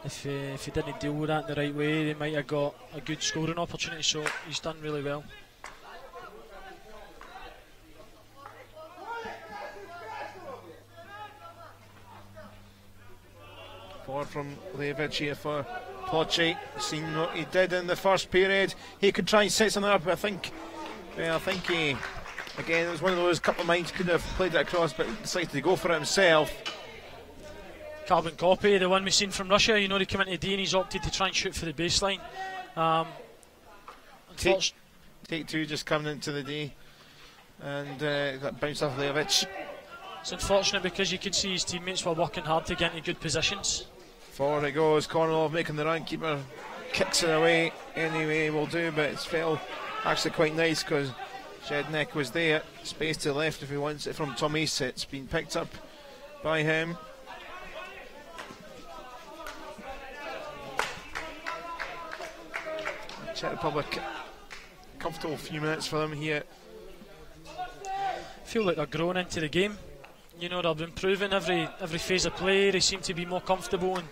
if he didn't deal with that in the right way, they might have got a good scoring opportunity, so he's done really well. Forward from Leovic here for Plotchy. Seen what he did in the first period. He could try and set something up, but I think he, again, it was one of those couple of minds, couldn't have played it across, but decided to go for it himself. Carbon copy, the one we've seen from Russia. You know, they come into D and he's opted to try and shoot for the baseline. Take two just coming into the D, and got bounced off Leovic. It's unfortunate because you could see his teammates were working hard to get into good positions. Forward it goes, Kornilov making the run, keeper kicks it away anyway, will do, but it's fell actually quite nice because Zednek was there, space to the left if he wants it from Tomis. It's been picked up by him. Czech Republic, comfortable few minutes for them here. Feel like they're growing into the game. You know, they've improving every phase of play. They seem to be more comfortable and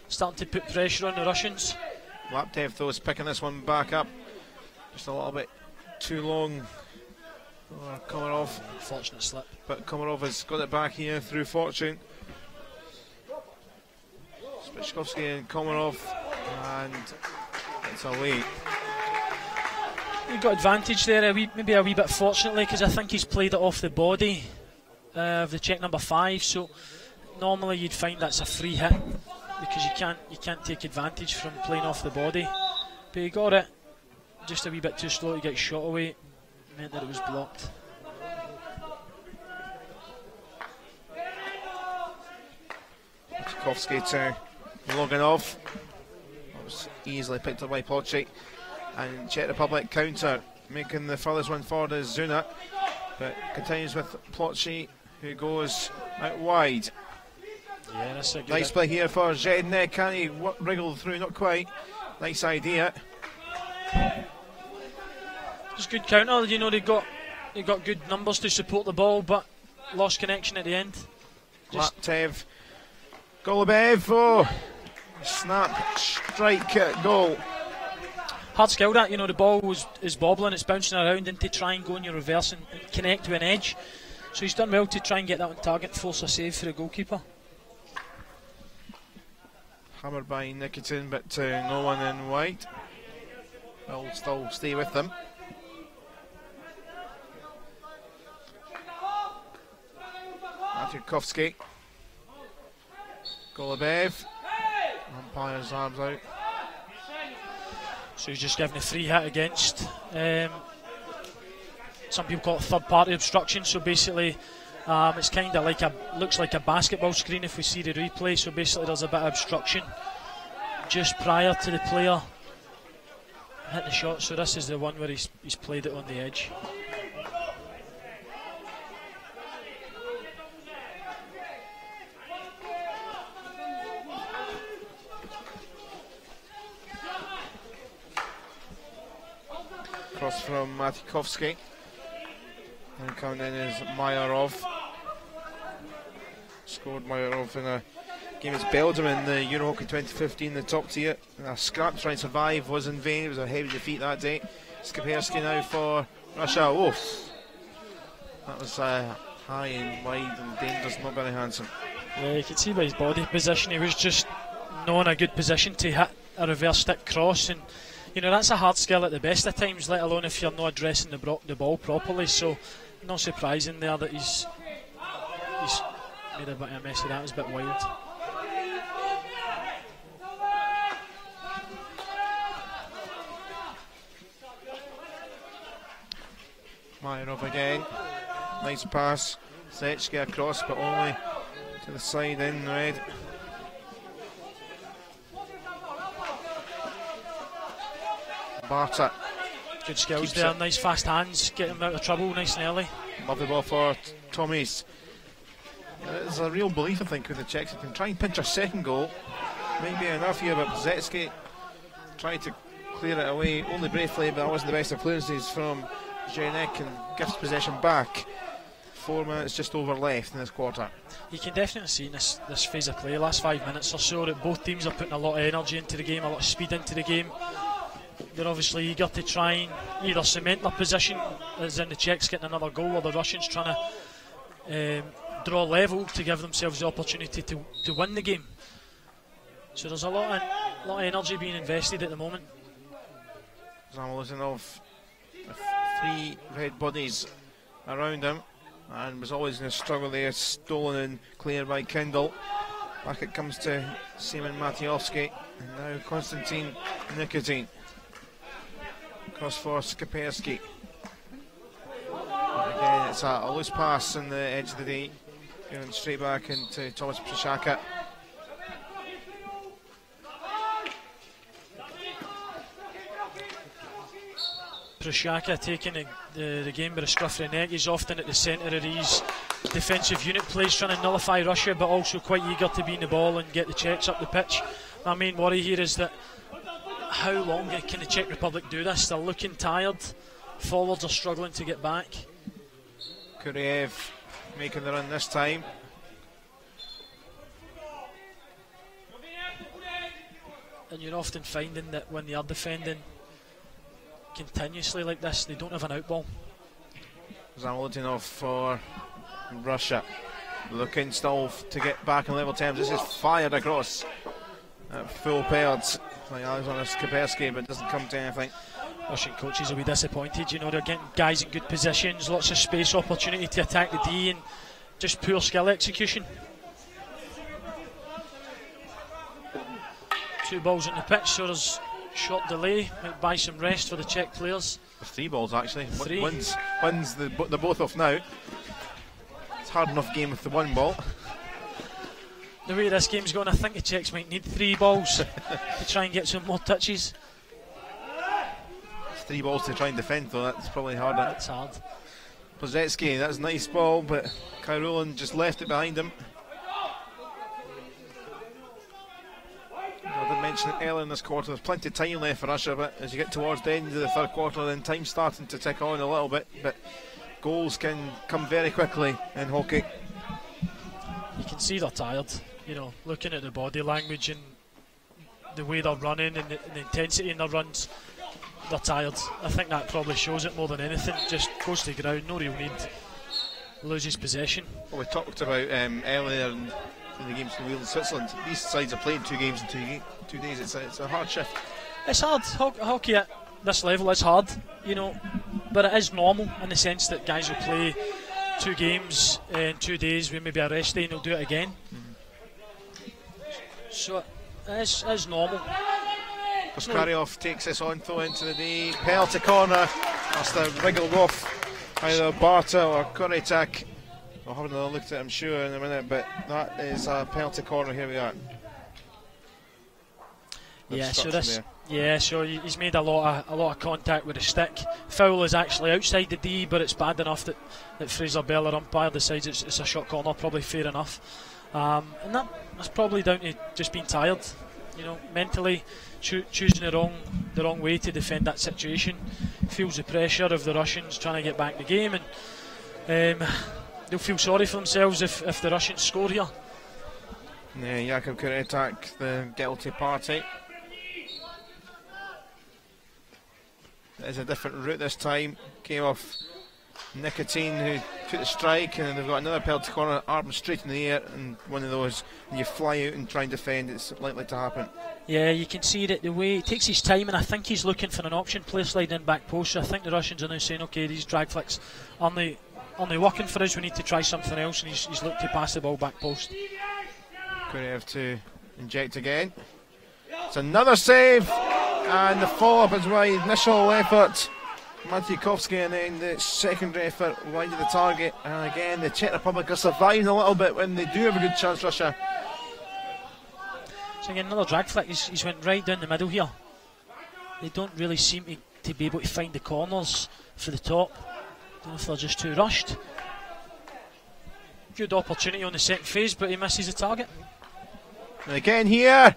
starting to put pressure on the Russians. Laptev though is picking this one back up. Just a little bit too long. Komarov. Unfortunate slip. But Komarov has got it back here through fortune. Spichkovsky and Komarov, and it's away. He got advantage there, maybe a wee bit fortunately, because I think he's played it off the body of the Czech number 5. So normally you'd find that's a free hit because you can't take advantage from playing off the body. But he got it just a wee bit too slow to get shot away. It meant that it was blocked. Tchaikovsky to Loganov. That was easily picked up by Plotchik. And Czech Republic counter, making the furthest one forward is Zuna, but continues with Plotchy, who goes out wide. Yeah, that's a good nice play here for Zednek. Can he wriggle through? Not quite. Nice idea. Just good counter. You know, they got good numbers to support the ball, but lost connection at the end. Laptev, Golubev. Oh, snap, strike, goal. Hard skill that, you know, the ball is bobbling, it's bouncing around, and to try and go in your reverse and connect to an edge. So he's done well to try and get that on target, force a save for the goalkeeper. Hammered by Nikitin, but no one in white. Will still stay with them. Tchaikovsky. Golubev. Umpire's arms out. So he's just given a free hit against. Some people call it third-party obstruction. So basically, it's kind of like looks like a basketball screen if we see the replay. So basically, there's a bit of obstruction just prior to the player hitting the shot. So this is the one where he's played it on the edge. Cross from Matykovsky. And coming in is Mayarov. Scored Mayarov in a game against Belgium in the EuroHockey 2015, the top tier. A scrap to try and survive was in vain. It was a heavy defeat that day. Skapersky now for Russia. Oof. That was high and wide and dangerous, not very handsome. Yeah, you can see by his body position, he was just not in a good position to hit a reverse stick cross. And you know, that's a hard skill at the best of times, let alone if you're not addressing the ball properly. So, not surprising there that he's made a bit of a mess of that. It was a bit wild. Mayarov again. Nice pass. Zechke across, but only to the side in red. Barta. Good skills there, nice fast hands, get him out of trouble nice and early. Lovely ball for Tomies. There's a real belief, I think, with the Czechs. They can try and pinch a second goal. Might be enough here, but Zetsky tried to clear it away, only briefly, but that wasn't the best of clearances from Jenek, and gives possession back. 4 minutes just over left in this quarter. You can definitely see in this phase of play, last 5 minutes or so, that both teams are putting a lot of energy into the game, a lot of speed into the game. They're obviously eager to try and either cement their position, as in the Czechs getting another goal, or the Russians trying to draw level to give themselves the opportunity to win the game. So there's a lot of energy being invested at the moment. Zamolazanov, 3 red bodies around him, and was always in a struggle there, stolen and cleared by Kindle. Back it comes to Simon Matyovsky, and now Konstantin Nikitin. Cross for Skapersky. Again, it's a loose pass on the edge of the day, going straight back into Thomas Prochazka. Prochazka taking the game by the scruff of the neck. He's often at the centre of these defensive unit plays, trying to nullify Russia, but also quite eager to be in the ball and get the Czechs up the pitch. My main worry here is that how long can the Czech Republic do this? They're looking tired. Forwards are struggling to get back. Kuriev making the run this time. And you're often finding that when they are defending continuously like this, they don't have an outball. Zamolodinov for Russia. Looking still to get back in level terms. This is fired across at full pairs by Alexander Skapersky, but doesn't come to anything. Russian coaches will be disappointed. You know, they're getting guys in good positions, lots of space, opportunity to attack the D, and just poor skill execution. 2 balls on the pitch, so there's short delay, might buy some rest for the Czech players. 3 balls actually. 3. Wins they're both off now. It's hard enough game with the 1 ball. The way this game's going, I think the Czechs might need 3 balls to try and get some more touches. 3 balls to try and defend though, that's probably harder. That's hard. Pozetsky, that's a nice ball, but Kai Rowland just left it behind him. I did mention it earlier in this quarter, there's plenty of time left for Russia, but as you get towards the end of the 3rd quarter, then time's starting to tick on a little bit, but goals can come very quickly in hockey. You can see they're tired, you know, looking at the body language and the way they're running and the intensity in their runs. They're tired. I think that probably shows it more than anything. Just goes to the ground, no real need, loses possession. Well, we talked about earlier in the games in Wales and Switzerland, these sides are playing 2 games in 2 days. It's a hard shift. It's hard. Hockey at this level is hard, you know, but it is normal in the sense that guys will play 2 games in 2 days with maybe a rest day and they'll do it again. So it is normal. Karioff takes this on throw into the knee. Penalty corner. That's the wriggled off either Barta or Kuritak. I'll have another look at it, I'm sure, in a minute, but that is a penalty corner. Here we are. Yeah, so he's made a lot of contact with the stick. Foul is actually outside the D, but it's bad enough that Fraser Bell, our umpire, decides it's a shot corner. Probably fair enough, and that's probably down to just being tired. You know, mentally choosing the wrong way to defend that situation. Feels the pressure of the Russians trying to get back in the game, and they'll feel sorry for themselves if the Russians score here. Yeah, Jakub Kuritak, the guilty party. There's a different route this time. Came off Nicotine, who took the strike, and they've got another penalty corner, arm straight in the air, and one of those, when you fly out and try and defend, it's likely to happen. Yeah, you can see that the way he takes his time, and I think he's looking for an option, play slide in back post. So I think the Russians are now saying, okay, these drag flicks only working for us, we need to try something else, and he's looked to pass the ball back post. Kuriev to inject again. It's another save, and the follow-up is wide. Initial effort, Matykovsky, and then the secondary effort wide of the target. And again, the Czech Republic are surviving a little bit when they do have a good chance, Russia. So again, another drag flick. He's went right down the middle here. They don't really seem to be able to find the corners for the top. Don't know if they're just too rushed. Good opportunity on the second phase, but he misses the target. And again here,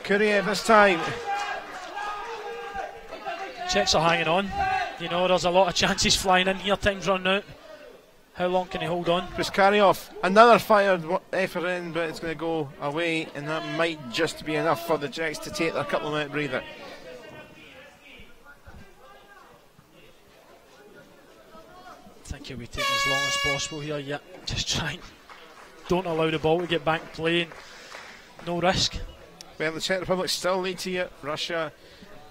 Kuriev this time. Czechs are hanging on. You know, there's a lot of chances flying in here, time's running out. How long can he hold on? Karioff, another fired effort in, but it's going to go away, and that might just be enough for the Czechs to take their couple of minute breather. I think he'll be taking as long as possible here. Yeah, just trying. Don't allow the ball to get back and play, and no risk. Well, the Czech Republic still lead here. Russia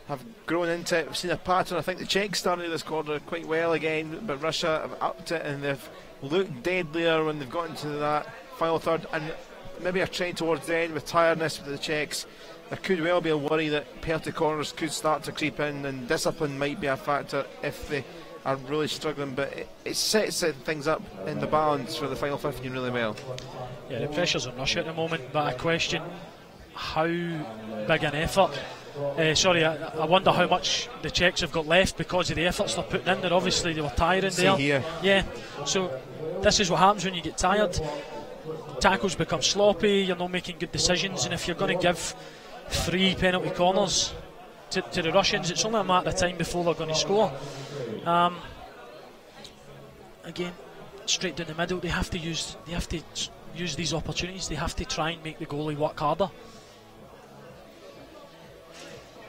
have grown into it. We've seen a pattern. I think the Czechs started this quarter quite well again, but Russia have upped it, and they've looked deadlier when they've got into that final third, and maybe a trend towards the end with tiredness with the Czechs. There could well be a worry that penalty corners could start to creep in, and discipline might be a factor if they are really struggling, but it sets things up in the balance for the final 15 really well. Yeah, the pressure's on Russia at the moment, but I question how big an effort. I wonder how much the Czechs have got left because of the efforts they're putting in. They were tiring there. Here. Yeah, so this is what happens when you get tired. Tackles become sloppy, you're not making good decisions, and if you're going to give 3 penalty corners to the Russians, it's only a matter of time before they're going to score. Again, straight down the middle, they have to use these opportunities. They have to try and make the goalie work harder.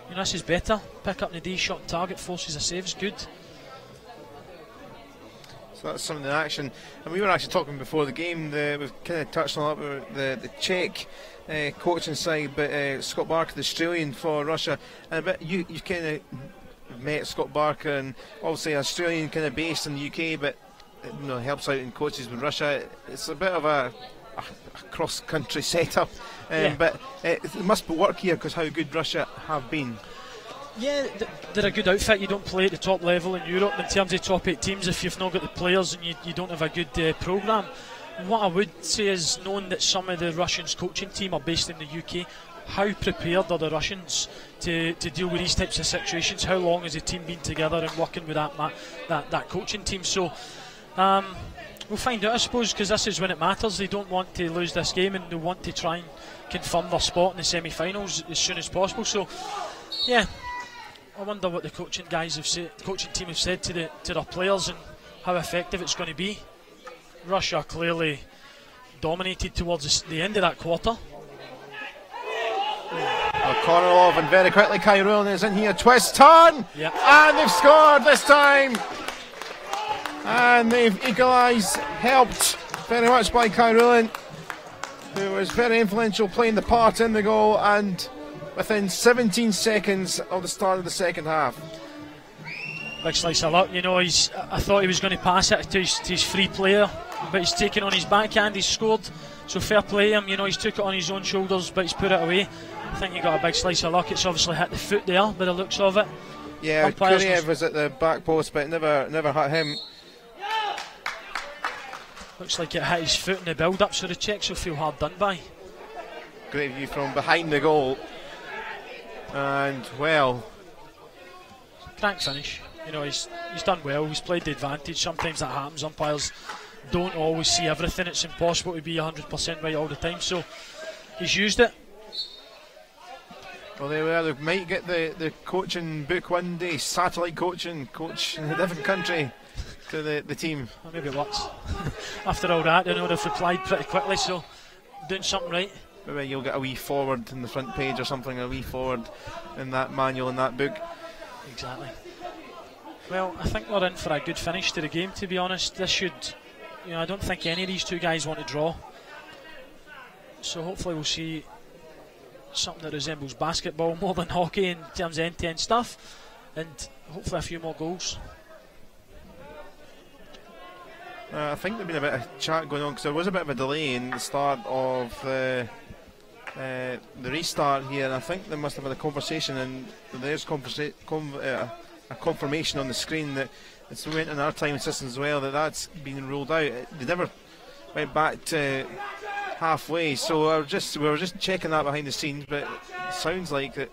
You know, this is better. Pick up the D shot, target, forces a save is good. So that's some of the action. And we were actually talking before the game, we've kind of touched on the Czech coaching side, but Scott Barker, the Australian for Russia, and a bit you've kind of met Scott Barker, and obviously Australian kind of based in the UK, but you know, helps out in coaches with Russia. It's a bit of a cross-country setup, but it must be work here because how good Russia have been. Yeah, they're a good outfit. You don't play at the top level in Europe in terms of top 8 teams if you've not got the players and you don't have a good programme. What I would say is, knowing that some of the Russians coaching team are based in the UK, how prepared are the Russians to deal with these types of situations? How long has the team been together and working with that coaching team? So we'll find out, I suppose, because this is when it matters. They don't want to lose this game, and they want to try and confirm their spot in the semi-finals as soon as possible. So, yeah, I wonder what the coaching team have said to their players and how effective it's going to be. Russia clearly dominated towards the end of that quarter. Kornilov, and very quickly Kyrulin is in here, twist, turn, and they've scored this time. And they've equalised, helped very much by Kyrulin, who was very influential, playing the part in the goal, and within 17 seconds of the start of the second half. Big slice of luck, you know. I thought he was going to pass it to his free player, but he's taken on his backhand, he's scored. So fair play him, you know, he's took it on his own shoulders, but he's put it away. I think he got a big slice of luck. It's obviously hit the foot there by the looks of it. Yeah, Kuriev was at the back post, but never hit him. Looks like it hit his foot in the build-up, so the Czechs will feel hard done by. Great view from behind the goal. And, well... Crank finish. You know, he's done well, he's played the advantage. Sometimes that happens. Umpires don't always see everything. It's impossible to be 100% right all the time, so he's used it. Well, there we are. They might get the coaching book one day. Satellite coaching, coach in a different country to the team. Well, maybe it works. After all that, you know, they've replied pretty quickly, so doing something right. Maybe you'll get a wee forward in the front page or something, a wee forward in that manual, in that book. Exactly. Well, I think we're in for a good finish to the game, to be honest. This should, you know, I don't think any of these two guys want to draw. So hopefully we'll see something that resembles basketball more than hockey in terms of end-to-end stuff, and hopefully a few more goals. I think there's been a bit of chat going on because there was a bit of a delay in the start of the restart here, and I think there must have been a conversation, and there's a confirmation on the screen that it's went in our time system as well, that's been ruled out. They never went back to halfway, so we were just checking that behind the scenes, but it sounds like that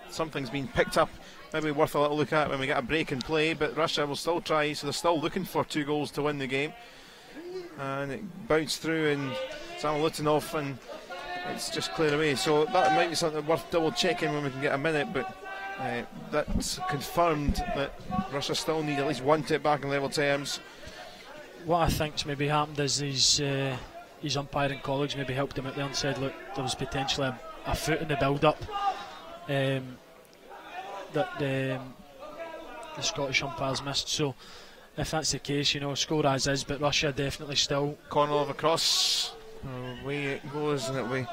something's been picked up, maybe worth a little look at when we get a break in play. But Russia will still try, so they're still looking for 2 goals to win the game, and it bounced through and Sam Lutinov, and it's just cleared away, so that might be something worth double checking when we can get a minute. But that's confirmed that Russia still need at least 1 tip back in level terms. What I think's maybe happened is his umpiring colleagues maybe helped him out there and said, look, there was potentially a foot in the build-up that the Scottish umpires missed. So if that's the case, you know, score as is, but Russia definitely still. Kornilov across, away it goes, and it'll be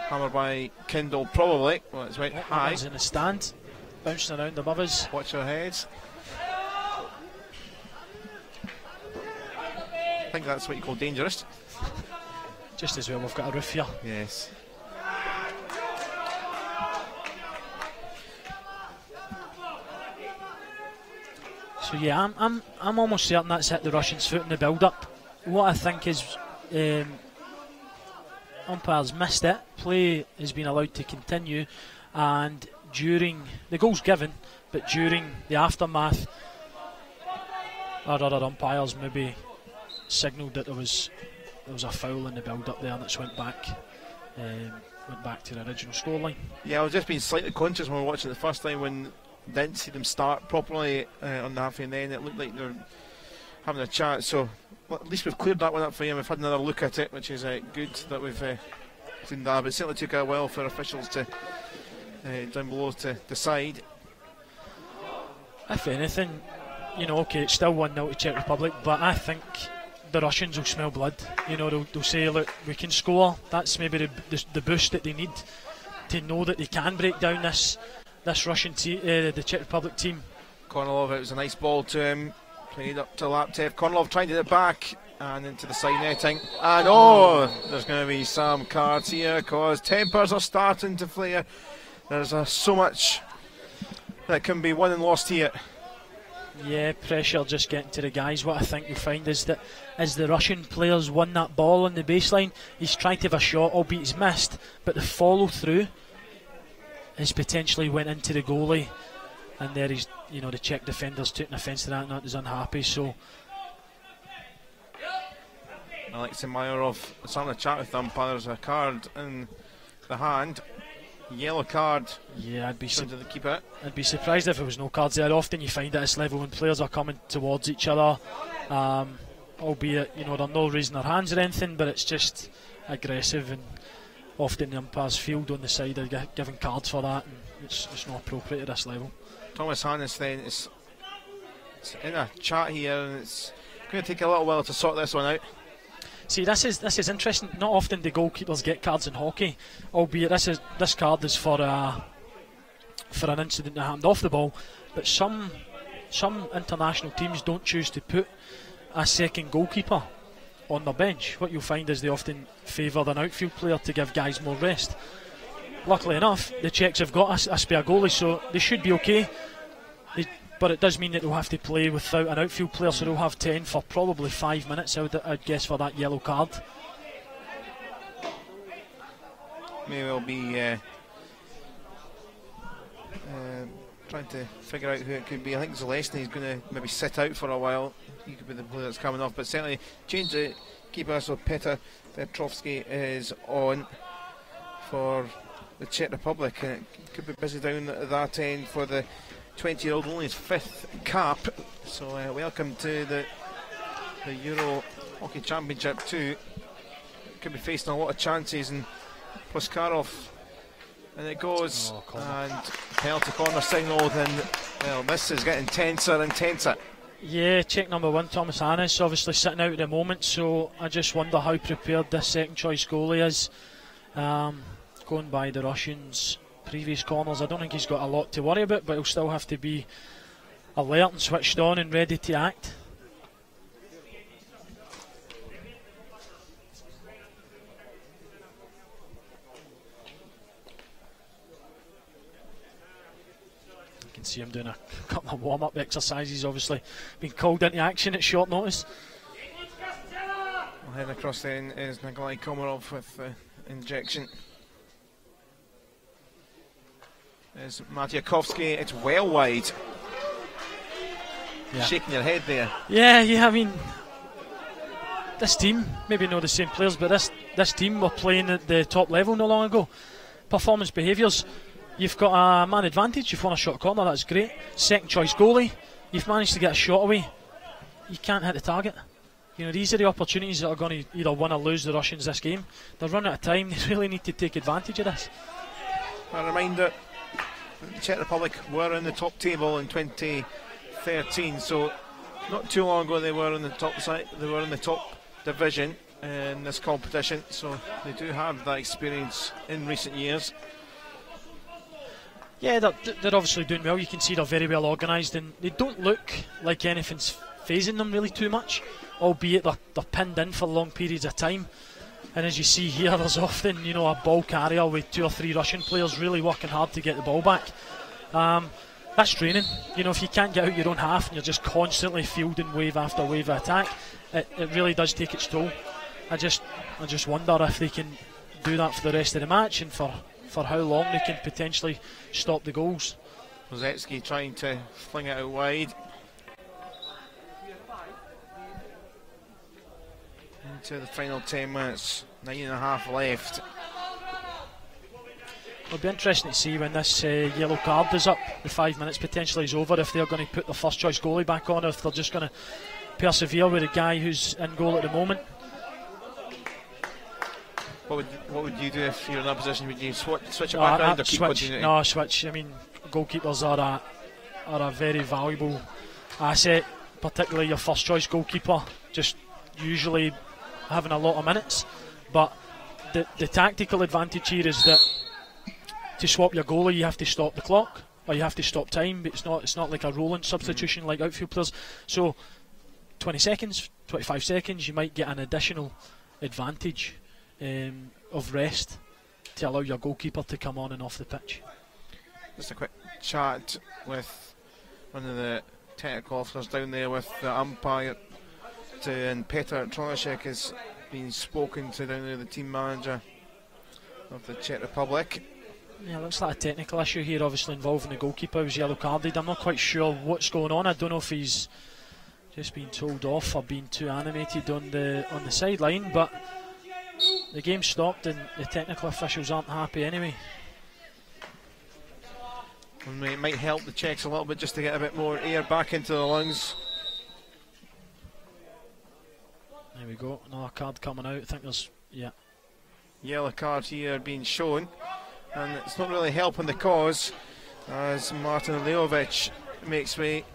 hammered by Kindle probably. Well, it's went high. He's in the stand, bouncing around above us. Watch your heads. I think that's what you call dangerous. Just as well we've got a roof here. Yes. So yeah, I'm almost certain that's hit the Russians' foot in the build-up. What I think is umpires missed it. Play has been allowed to continue, and during the goal's given, but during the aftermath, our other umpires maybe signalled that there was a foul in the build-up there, and it's went back to the original scoreline. Yeah, I was just being slightly conscious when we were watching it the first time, when didn't see them start properly on the halfway, and then it looked like they were having a chat. So well, at least we've cleared that one up for you. We've had another look at it, which is good that we've cleaned that up. It certainly took a while for officials to down below to decide. If anything, you know, okay, it's still 1-0 to Czech Republic, but I think the Russians will smell blood. You know, they'll say, look, we can score. That's maybe the boost that they need to know that they can break down this Russian team, the Czech Republic team. Kornilov, it was a nice ball to him, played up to Laptev. Kornilov trying to get it back and into the side netting, and there's going to be some cards here because tempers are starting to flare. There's so much that can be won and lost here. Yeah, pressure just getting to the guys. What I think you'll find is that as the Russian players won that ball on the baseline, he's trying to have a shot, albeit he's missed, but the follow through has potentially went into the goalie, and there he's, you know, the Czech defenders took an offence to that, and that is unhappy. So Alexei Mayarov starting to chat with the umpires. A card in the hand, yellow card. Yeah, I'd be surprised if there was no cards there. Often you find at this level when players are coming towards each other, albeit, you know, they're not raising their hands or anything, but it's just aggressive, and often the umpires field on the side are giving cards for that, and it's not appropriate at this level. Thomas Hannes then is in a chat here, and it's going to take a little while to sort this one out. See, this is interesting. Not often do goalkeepers get cards in hockey, albeit this card is for an incident that happened off the ball. But some international teams don't choose to put a second goalkeeper on their bench. What you'll find is they often favour an outfield player to give guys more rest. luckily enough, the Czechs have got a spare goalie, so they should be okay. But it does mean that they'll have to play without an outfield player, so they'll have 10 for probably 5 minutes, I'd guess, for that yellow card. May well be trying to figure out who it could be. I think Zalesny is going to maybe sit out for a while. He could be the player that's coming off, but certainly change the keeper. So Petr Petrovsky is on for the Czech Republic, and it could be busy down at that end for the 20-year-old, only his 5th cap. So welcome to the Euro Hockey Championship too. Could be facing a lot of chances, and Pliskarov, and it goes, and penalty corner signalled, and well, this is getting tenser and tenser. Yeah, Czech number 1 Thomas Hannes obviously sitting out at the moment, so I just wonder how prepared this second choice goalie is. Going by the Russians' previous corners, I don't think he's got a lot to worry about, but he'll still have to be alert and switched on and ready to act. You can see him doing a couple of warm-up exercises, obviously being called into action at short notice. Well, heading across then is Nikolai Komarov with the injection. There's Matiakovsky, it's well wide. Yeah. Shaking your head there. Yeah, I mean, this team, maybe not the same players, but this team were playing at the top level not long ago. Performance behaviours, you've got a man advantage, you've won a shot corner, that's great. Second choice goalie, you've managed to get a shot away, you can't hit the target. You know, these are the opportunities that are going to either win or lose the Russians this game. They're running out of time, they really need to take advantage of this. A reminder, the Czech Republic were in the top table in 2013, so not too long ago they were in the top side. They were in the top division in this competition, so they do have that experience in recent years. Yeah, they're obviously doing well. You can see they're very well organised, and they don't look like anything's phasing them really too much, albeit they're pinned in for long periods of time. And as you see here, there's often, you know, a ball carrier with 2 or 3 Russian players really working hard to get the ball back. That's draining. You know, if you can't get out your own half and you're just constantly fielding wave after wave of attack, it really does take its toll. I just wonder if they can do that for the rest of the match, and for how long they can potentially stop the goals. Rosetsky trying to fling it out wide. Into the final 10 minutes, 9.5 left. It'll be interesting to see when this yellow card is up, the 5 minutes potentially is over, if they're going to put their first choice goalie back on, or if they're just going to persevere with the guy who's in goal at the moment. What would you do if you're in that position? Would you switch it back around or keep continuing? No, switch. I mean, goalkeepers are a very valuable asset, particularly your first choice goalkeeper, just usually having a lot of minutes. But the tactical advantage here is that to swap your goalie, you have to stop the clock, or you have to stop time, but it's not like a rolling substitution like outfield players. So 20 seconds, 25 seconds, you might get an additional advantage of rest to allow your goalkeeper to come on and off the pitch. Just a quick chat with one of the technical officers down there with the umpire, and Petr Trolashek has been spoken to down there, the team manager of the Czech Republic. Yeah, looks like a technical issue here, obviously involving the goalkeeper who's yellow carded. I'm not quite sure what's going on. I don't know if he's just been told off or being too animated on the sideline, but the game stopped and the technical officials aren't happy anyway. And it might help the Czechs a little bit just to get a bit more air back into the lungs. There we go, another card coming out. I think there's, yeah, yellow card here being shown, and it's not really helping the cause as Martin Leovic makes way.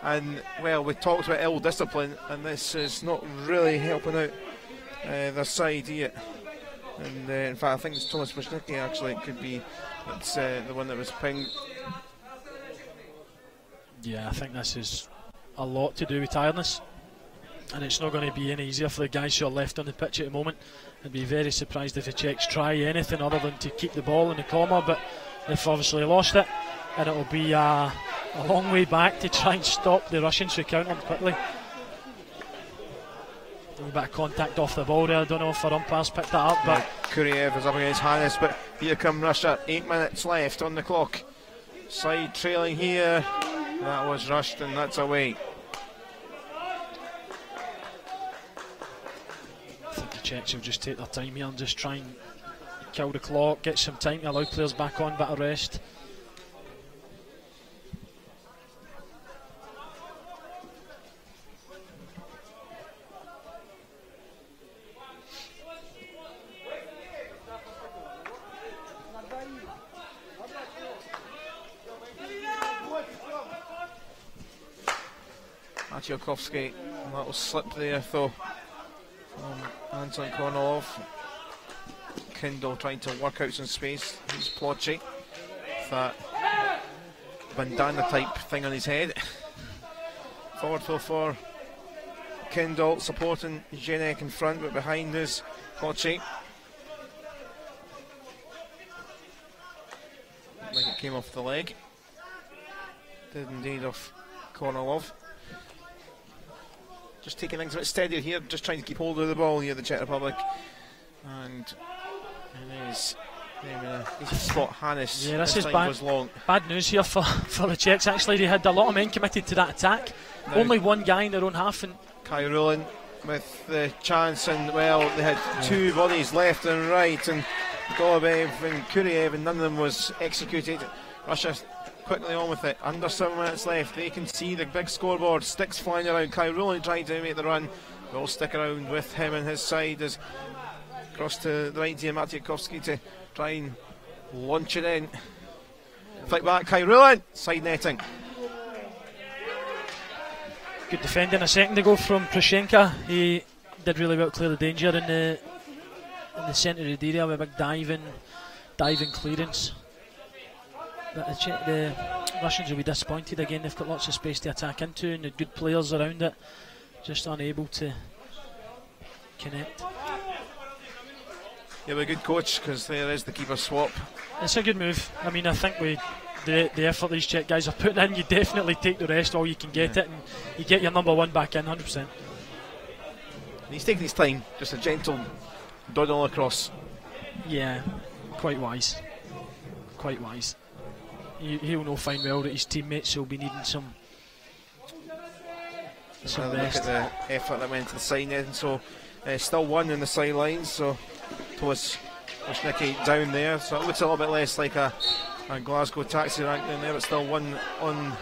And well, we talked about ill discipline, and this is not really helping out their side yet. And in fact, I think it's Thomas Wisnicki actually. It could be it's the one that was pinged. Yeah, I think this is a lot to do with tiredness. and it's not going to be any easier for the guys who are left on the pitch at the moment. I'd be very surprised if the Czechs try anything other than to keep the ball in the corner, but they've obviously lost it, and it'll be a long way back to try and stop the Russians who counter them quickly. A bit of contact off the ball there. I don't know if our umpires picked that up, but Kuriev is up against Hannes, but here come Russia. 8 minutes left on the clock. Side trailing here. That was rushed, and that's away. I think the Czechs will just take their time here and just try and kill the clock, get some time to allow players back on, bit of rest. Maciekowski, that was slip there though from Anton Kornilov. Kindle trying to work out some space. He's Plotchy with that bandana type thing on his head. Forward fill for Kindle, supporting Jenek in front, but behind is Plotchy. Like it came off the leg. Did indeed off Kornilov. Just taking things a bit steadier here, just trying to keep hold of the ball here, the Czech Republic. And he's spot Hannes. Yeah, this is bad news here for the Czechs. Actually, they had a lot of men committed to that attack. Now, only one guy in their own half. And Kyrulin with the chance, and well, they had two bodies left and right, and Golubev and Kuriev, and none of them was executed. Russia quickly on with it. Under 7 minutes left. They can see the big scoreboard. Sticks flying around. Kyrulin trying to make the run. We'll stick around with him and his side as across to the right here. Maciekowski to try and launch it in. Flick back. Kyrulin. Side netting. Good defending a second ago from Prushenka. He did really well to clear the danger in the centre of the area with a big diving clearance. But the Russians will be disappointed again. They've got lots of space to attack into and the good players around it, just unable to connect. Yeah, we're a good coach because there is the keeper swap. It's a good move. I mean, I think the effort these Czech guys are putting in, you definitely take the rest while you can get it, and you get your number one back in 100%. He's taking his time, just a gentle doddle across. Yeah, quite wise. Quite wise. He'll know fine well that his teammates will be needing some rest. Look at the effort that went to the side net, and so still one in the sidelines, so Tomas Wozniacki down there, so it looks a little bit less like a Glasgow taxi rank down there, but still one on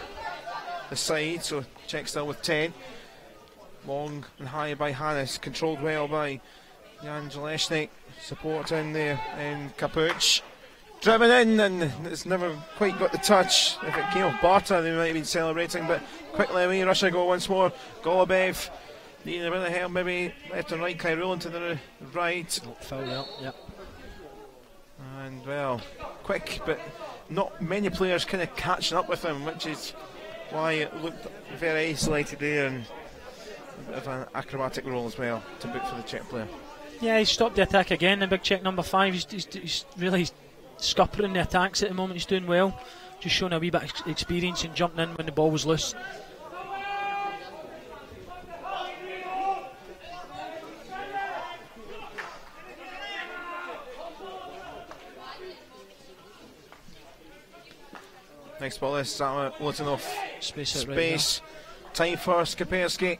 the side, so Czech still with 10. Long and high by Hannes, controlled well by Jan Zaleshnik, support in there, and Kapuch driven in, and it's never quite got the touch. If it came off Barta, they might have been celebrating, but quickly away, Russia go once more. Golubev needing a bit of help, maybe left and right. Kyrulin to the right. Foul out, yep. And well, quick, but not many players kind of catching up with him, which is why it looked very isolated there, and a bit of an acrobatic role as well to book for the Czech player. Yeah, he stopped the attack again, the big Czech number 5. He's really scuppering the attacks at the moment. He's doing well, just showing a wee bit of experience and jumping in when the ball was loose. Next ball is Lotinov. Space. Right, time for Skapersky.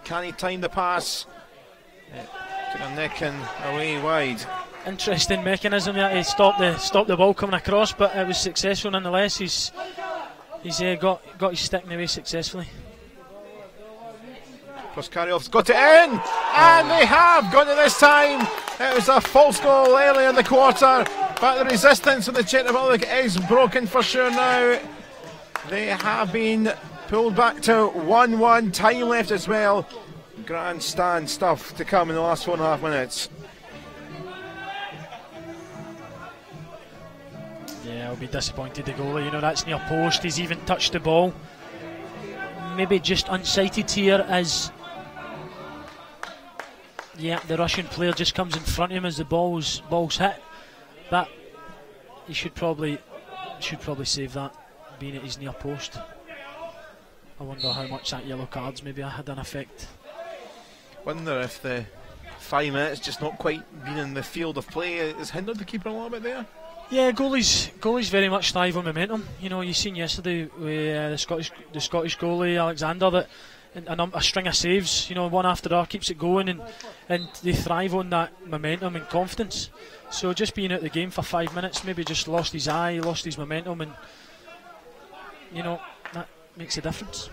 Can he time the pass? Took a nick and away wide. Interesting mechanism that he stopped the ball coming across, but it was successful nonetheless. He's got his stick in the way successfully. Proskaryov's got it in, and they have got it this time. It was a false goal early in the quarter, but the resistance of the Czech Republic is broken for sure now. They have been pulled back to 1-1, time left as well. Grandstand stuff to come in the last 4.5 minutes. Yeah, I'll be disappointed, the goalie. You know, that's near post. He's even touched the ball. Maybe just unsighted here as Yeah, the Russian player just comes in front of him as the ball's hit. That he should probably save that, being at his near post. I wonder how much that yellow card's maybe had an effect. Wonder if the 5 minutes just not quite being in the field of play has hindered the keeper a little bit there. Yeah, goalies very much thrive on momentum. You know, you seen yesterday with the Scottish goalie Alexander that a string of saves, you know, one after the other, keeps it going, and they thrive on that momentum and confidence. So just being out of the game for 5 minutes, maybe just lost his eye, lost his momentum, and you know, that makes a difference.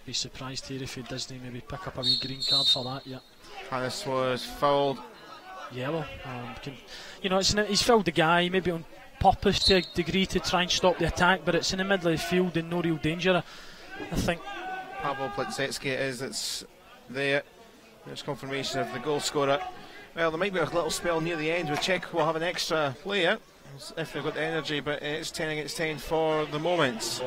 Be surprised here if he doesn't maybe pick up a wee green card for that. Yeah. And this was fouled. Yellow. You know, he's fouled the guy maybe on purpose to a degree to try and stop the attack, but it's in the middle of the field and no real danger. I think. Pavel Plitsetsky it's there. There's confirmation of the goal scorer. Well, there might be a little spell near the end with Czech will have an extra player if they've got the energy, but it's 10 against 10 for the moment.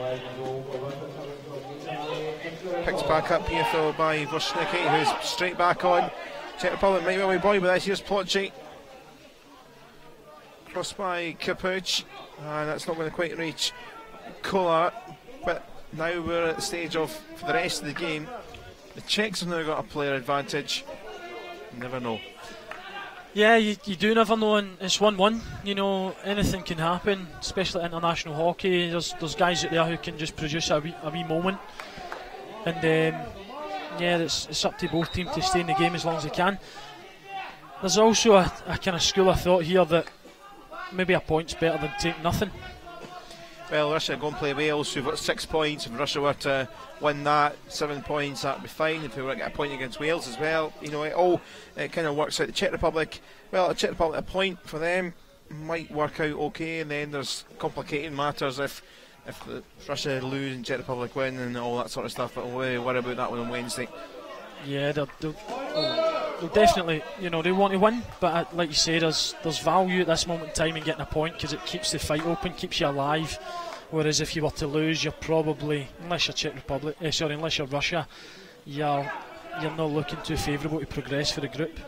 Picked back up here though by Vosnicki, who's straight back on. Czech Republic might well be boy with this. Here's Plotchy. Crossed by Kapuch, and that's not going to quite reach Kolar. But now we're at the stage of, for the rest of the game, the Czechs have now got a player advantage. You never know. Yeah, you do never know, and it's 1-1. You know, anything can happen, especially international hockey. There's guys out there who can just produce a wee moment, and yeah, it's up to both teams to stay in the game as long as they can. There's also a kind of school of thought here that maybe a point's better than take nothing. Well, Russia go and play Wales, who've got 6 points. If Russia were to win that, 7 points, that'd be fine. If they were to get a point against Wales as well, you know, it kind of works out. The Czech Republic, well, the Czech Republic, a point for them might work out okay, and then there's complicated matters if Russia lose and Czech Republic win and all that sort of stuff. But we'll worry about that one on Wednesday. Yeah, they'll definitely, you know, they want to win, but like you say, there's value at this moment in time in getting a point because it keeps the fight open, keeps you alive. Whereas if you were to lose, you're probably, unless you're Czech Republic, unless you're Russia, you're not looking too favourable to progress for the group.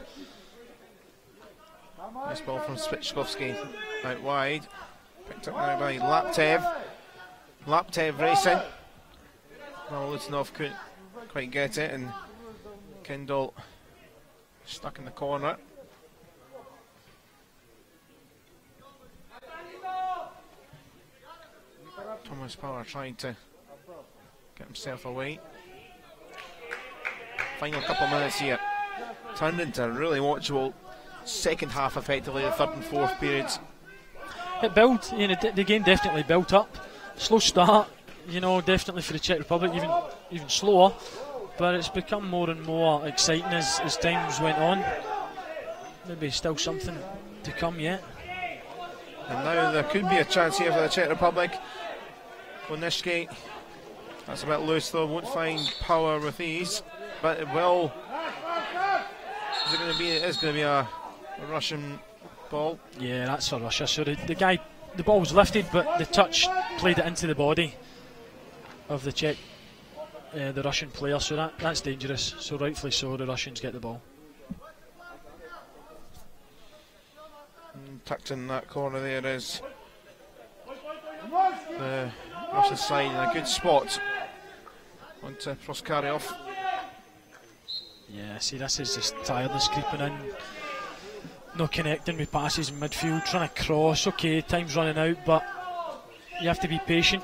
Nice ball from Spitchkovsky out wide, picked up now by Laptev. Laptev racing. Well, Lutinov couldn't quite get it, and Kendall stuck in the corner. Thomas Power trying to get himself away. Final couple minutes here. Turned into a really watchable second half, effectively, the third and fourth periods. It built, you know, the game definitely built up. Slow start, you know, definitely for the Czech Republic, even slower. But it's become more and more exciting as times went on. Maybe still something to come yet. And now there could be a chance here for the Czech Republic. Bonishki, that's a bit loose though, won't find power with ease. But it will. Is it going to be? It is going to be a Russian ball. Yeah, that's for Russia. So the ball was lifted, but the touch played it into the body of the Czech. The Russian player, so that's dangerous. So rightfully so, the Russians get the ball. Tucked in that corner there is the Russian side in a good spot onto Proskaryov. Yeah, see, this is just tiredness creeping in. No connecting with passes in midfield, trying to cross. Okay, time's running out, but you have to be patient.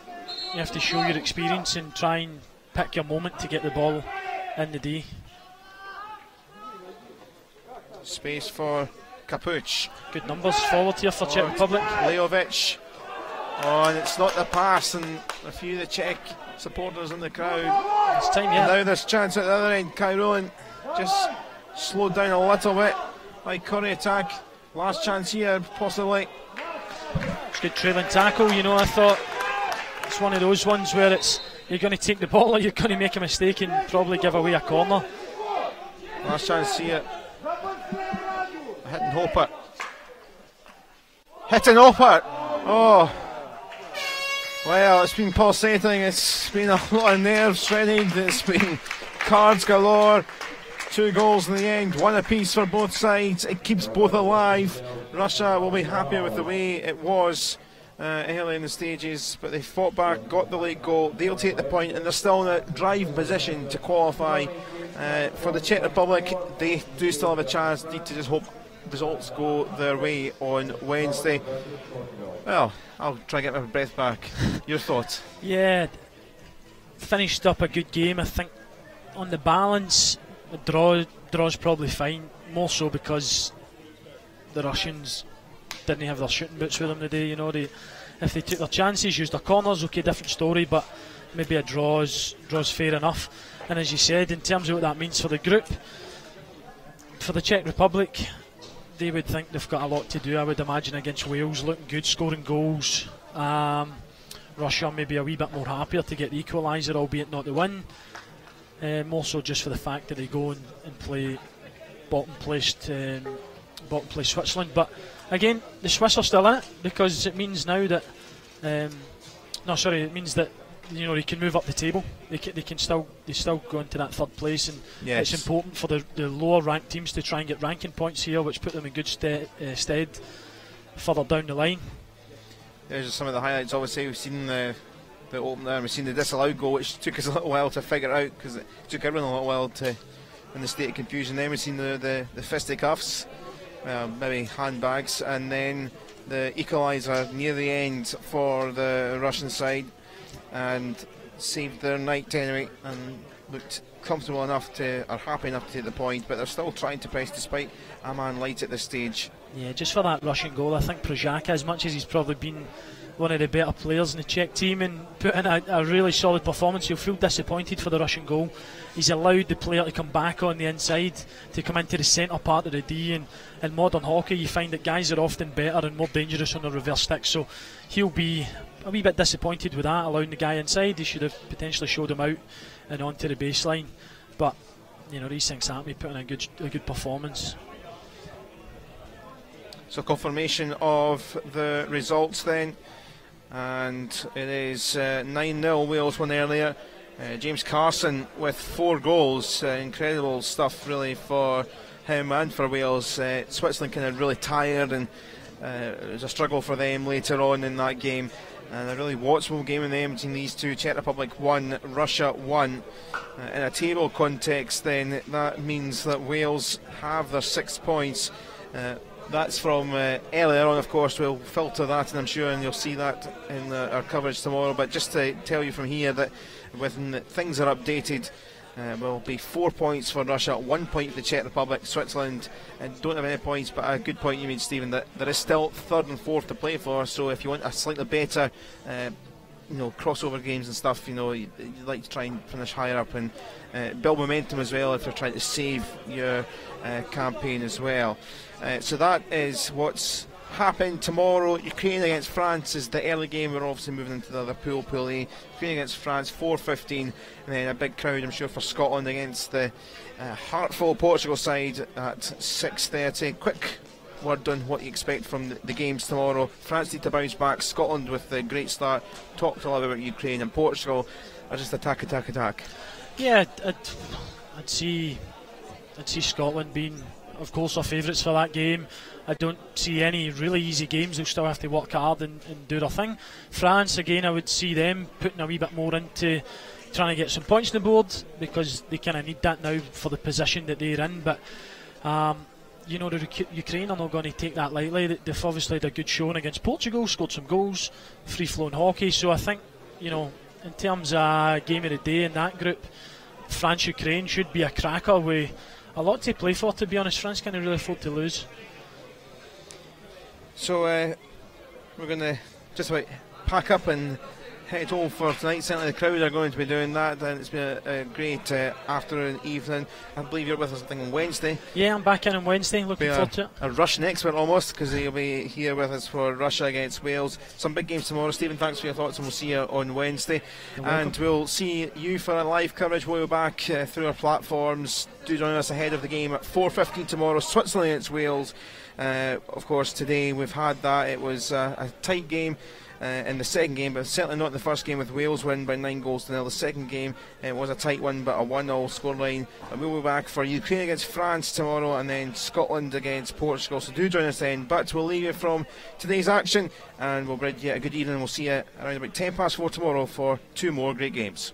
You have to show your experience and try and pick your moment to get the ball in the D. Space for Kapuch. Good numbers forward here for Czech Republic. Lejovic. Oh, and it's not the pass, and a few of the Czech supporters in the crowd. It's time, yeah. Now there's chance at the other end. Kairolan just slowed down a little bit by Curry attack. Last chance here, possibly. It's a good trailing tackle, you know. I thought it's one of those ones where you're going to take the ball or you're going to make a mistake and probably give away a corner. Last chance here. Hitting Hopper. Hitting Hopper. Oh. Well, it's been pulsating. It's been a lot of nerves shredded. It's been cards galore. 2 goals in the end, 1 apiece for both sides. It keeps both alive. Russia will be happy with the way it was early in the stages, but they fought back, got the late goal. They'll take the point, and they're still in a driving position to qualify. For the Czech Republic, they do still have a chance. Need to just hope results go their way on Wednesday. Well, I'll try and get my breath back. Your thoughts? Yeah, finished up a good game. I think on the balance, a draw's probably fine, more so because the Russians didn't have their shooting boots with them today. You know, if they took their chances, used their corners, okay, different story, but maybe a draw's fair enough. And as you said, in terms of what that means for the group, for the Czech Republic, they would think they've got a lot to do, I would imagine, against Wales, looking good, scoring goals. Russia maybe a wee bit more happier to get the equaliser, albeit not the win. More so just for the fact that they go and play bottom place Switzerland. But again, the Swiss are still in it, because it means now that it means that, you know, they can move up the table. They still go into that third place, and yes, it's important for the lower ranked teams to try and get ranking points here, which put them in good stead further down the line. There's just some of the highlights. Obviously, we've seen the opener, and we've seen the disallowed goal, which took us a little while to figure out, because it took everyone a little while to, in the state of confusion. Then we've seen the fisticuffs, maybe handbags, and then the equaliser near the end for the Russian side, and saved their night anyway, and looked comfortable enough or happy enough to take the point, but they're still trying to press despite a man light at this stage. Yeah, just for that Russian goal, I think Prožáka, as much as he's probably been one of the better players in the Czech team and put in a really solid performance, he'll feel disappointed for the Russian goal. He's allowed the player to come back on the inside, to come into the centre part of the D, and in modern hockey you find that guys are often better and more dangerous on the reverse stick, so he'll be a wee bit disappointed with that, allowing the guy inside. He should have potentially showed him out and onto the baseline, but you know, these things happen. He put in a good performance. So confirmation of the results then, and it is 9-0, Wales won earlier. James Carson with 4 goals, incredible stuff really for him and for Wales. Switzerland kind of really tired, and it was a struggle for them later on in that game, and a really watchable game in the end between these two. Czech Republic 1, Russia 1. In a table context then, that means that Wales have their 6 points. That's from earlier on, of course. We'll filter that, and I'm sure, and you'll see that in our coverage tomorrow. But just to tell you from here that when things are updated, will be 4 points for Russia, 1 point for the Czech Republic. Switzerland don't have any points, but a good point you made, Stephen, that there is still 3rd and 4th to play for. So if you want a slightly better crossover games and stuff, you'd like to try and finish higher up and build momentum as well if you're trying to save your campaign as well. So that is what's happened tomorrow. Ukraine against France is the early game. We're obviously moving into the other pool A. Ukraine against France, 4:15, and then a big crowd, I'm sure, for Scotland against the heartful Portugal side at 6:30. Quick word on what you expect from the games tomorrow. France need to bounce back. Scotland with a great start. Talked a lot about Ukraine, and Portugal are just attack. Yeah, I'd see Scotland being, of course, our favourites for that game. I don't see any really easy games. They'll still have to work hard and do their thing. France, again, I would see them putting a wee bit more into trying to get some points on the board, because they kind of need that now for the position that they're in. But the Ukraine are not going to take that lightly. They've obviously had a good showing against Portugal, scored some goals, free-flowing hockey. So I think, in terms of game of the day in that group, France-Ukraine should be a cracker with a lot to play for, to be honest. France can't really afford to lose. So we're going to just about pack up and head home for tonight. Certainly the crowd are going to be doing that, and it's been a great afternoon, evening. I believe you're with us, I think, on Wednesday. Yeah, I'm back in on Wednesday, looking forward to it. A Russian expert almost, because he'll be here with us for Russia against Wales. Some big games tomorrow. Stephen, thanks for your thoughts, and we'll see you on Wednesday. And we'll see you for a live coverage. We'll be back through our platforms. Do join us ahead of the game at 4:15 tomorrow, Switzerland against Wales. Of course, today we've had that. It was a tight game in the second game, but certainly not the first game, with Wales winning by 9-0. The second game, it was a tight one, but a 1-0 scoreline. And we'll be back for Ukraine against France tomorrow, and then Scotland against Portugal. So do join us then. But we'll leave you from today's action, and we'll bid you a good evening. We'll see you around about 4:10 tomorrow for 2 more great games.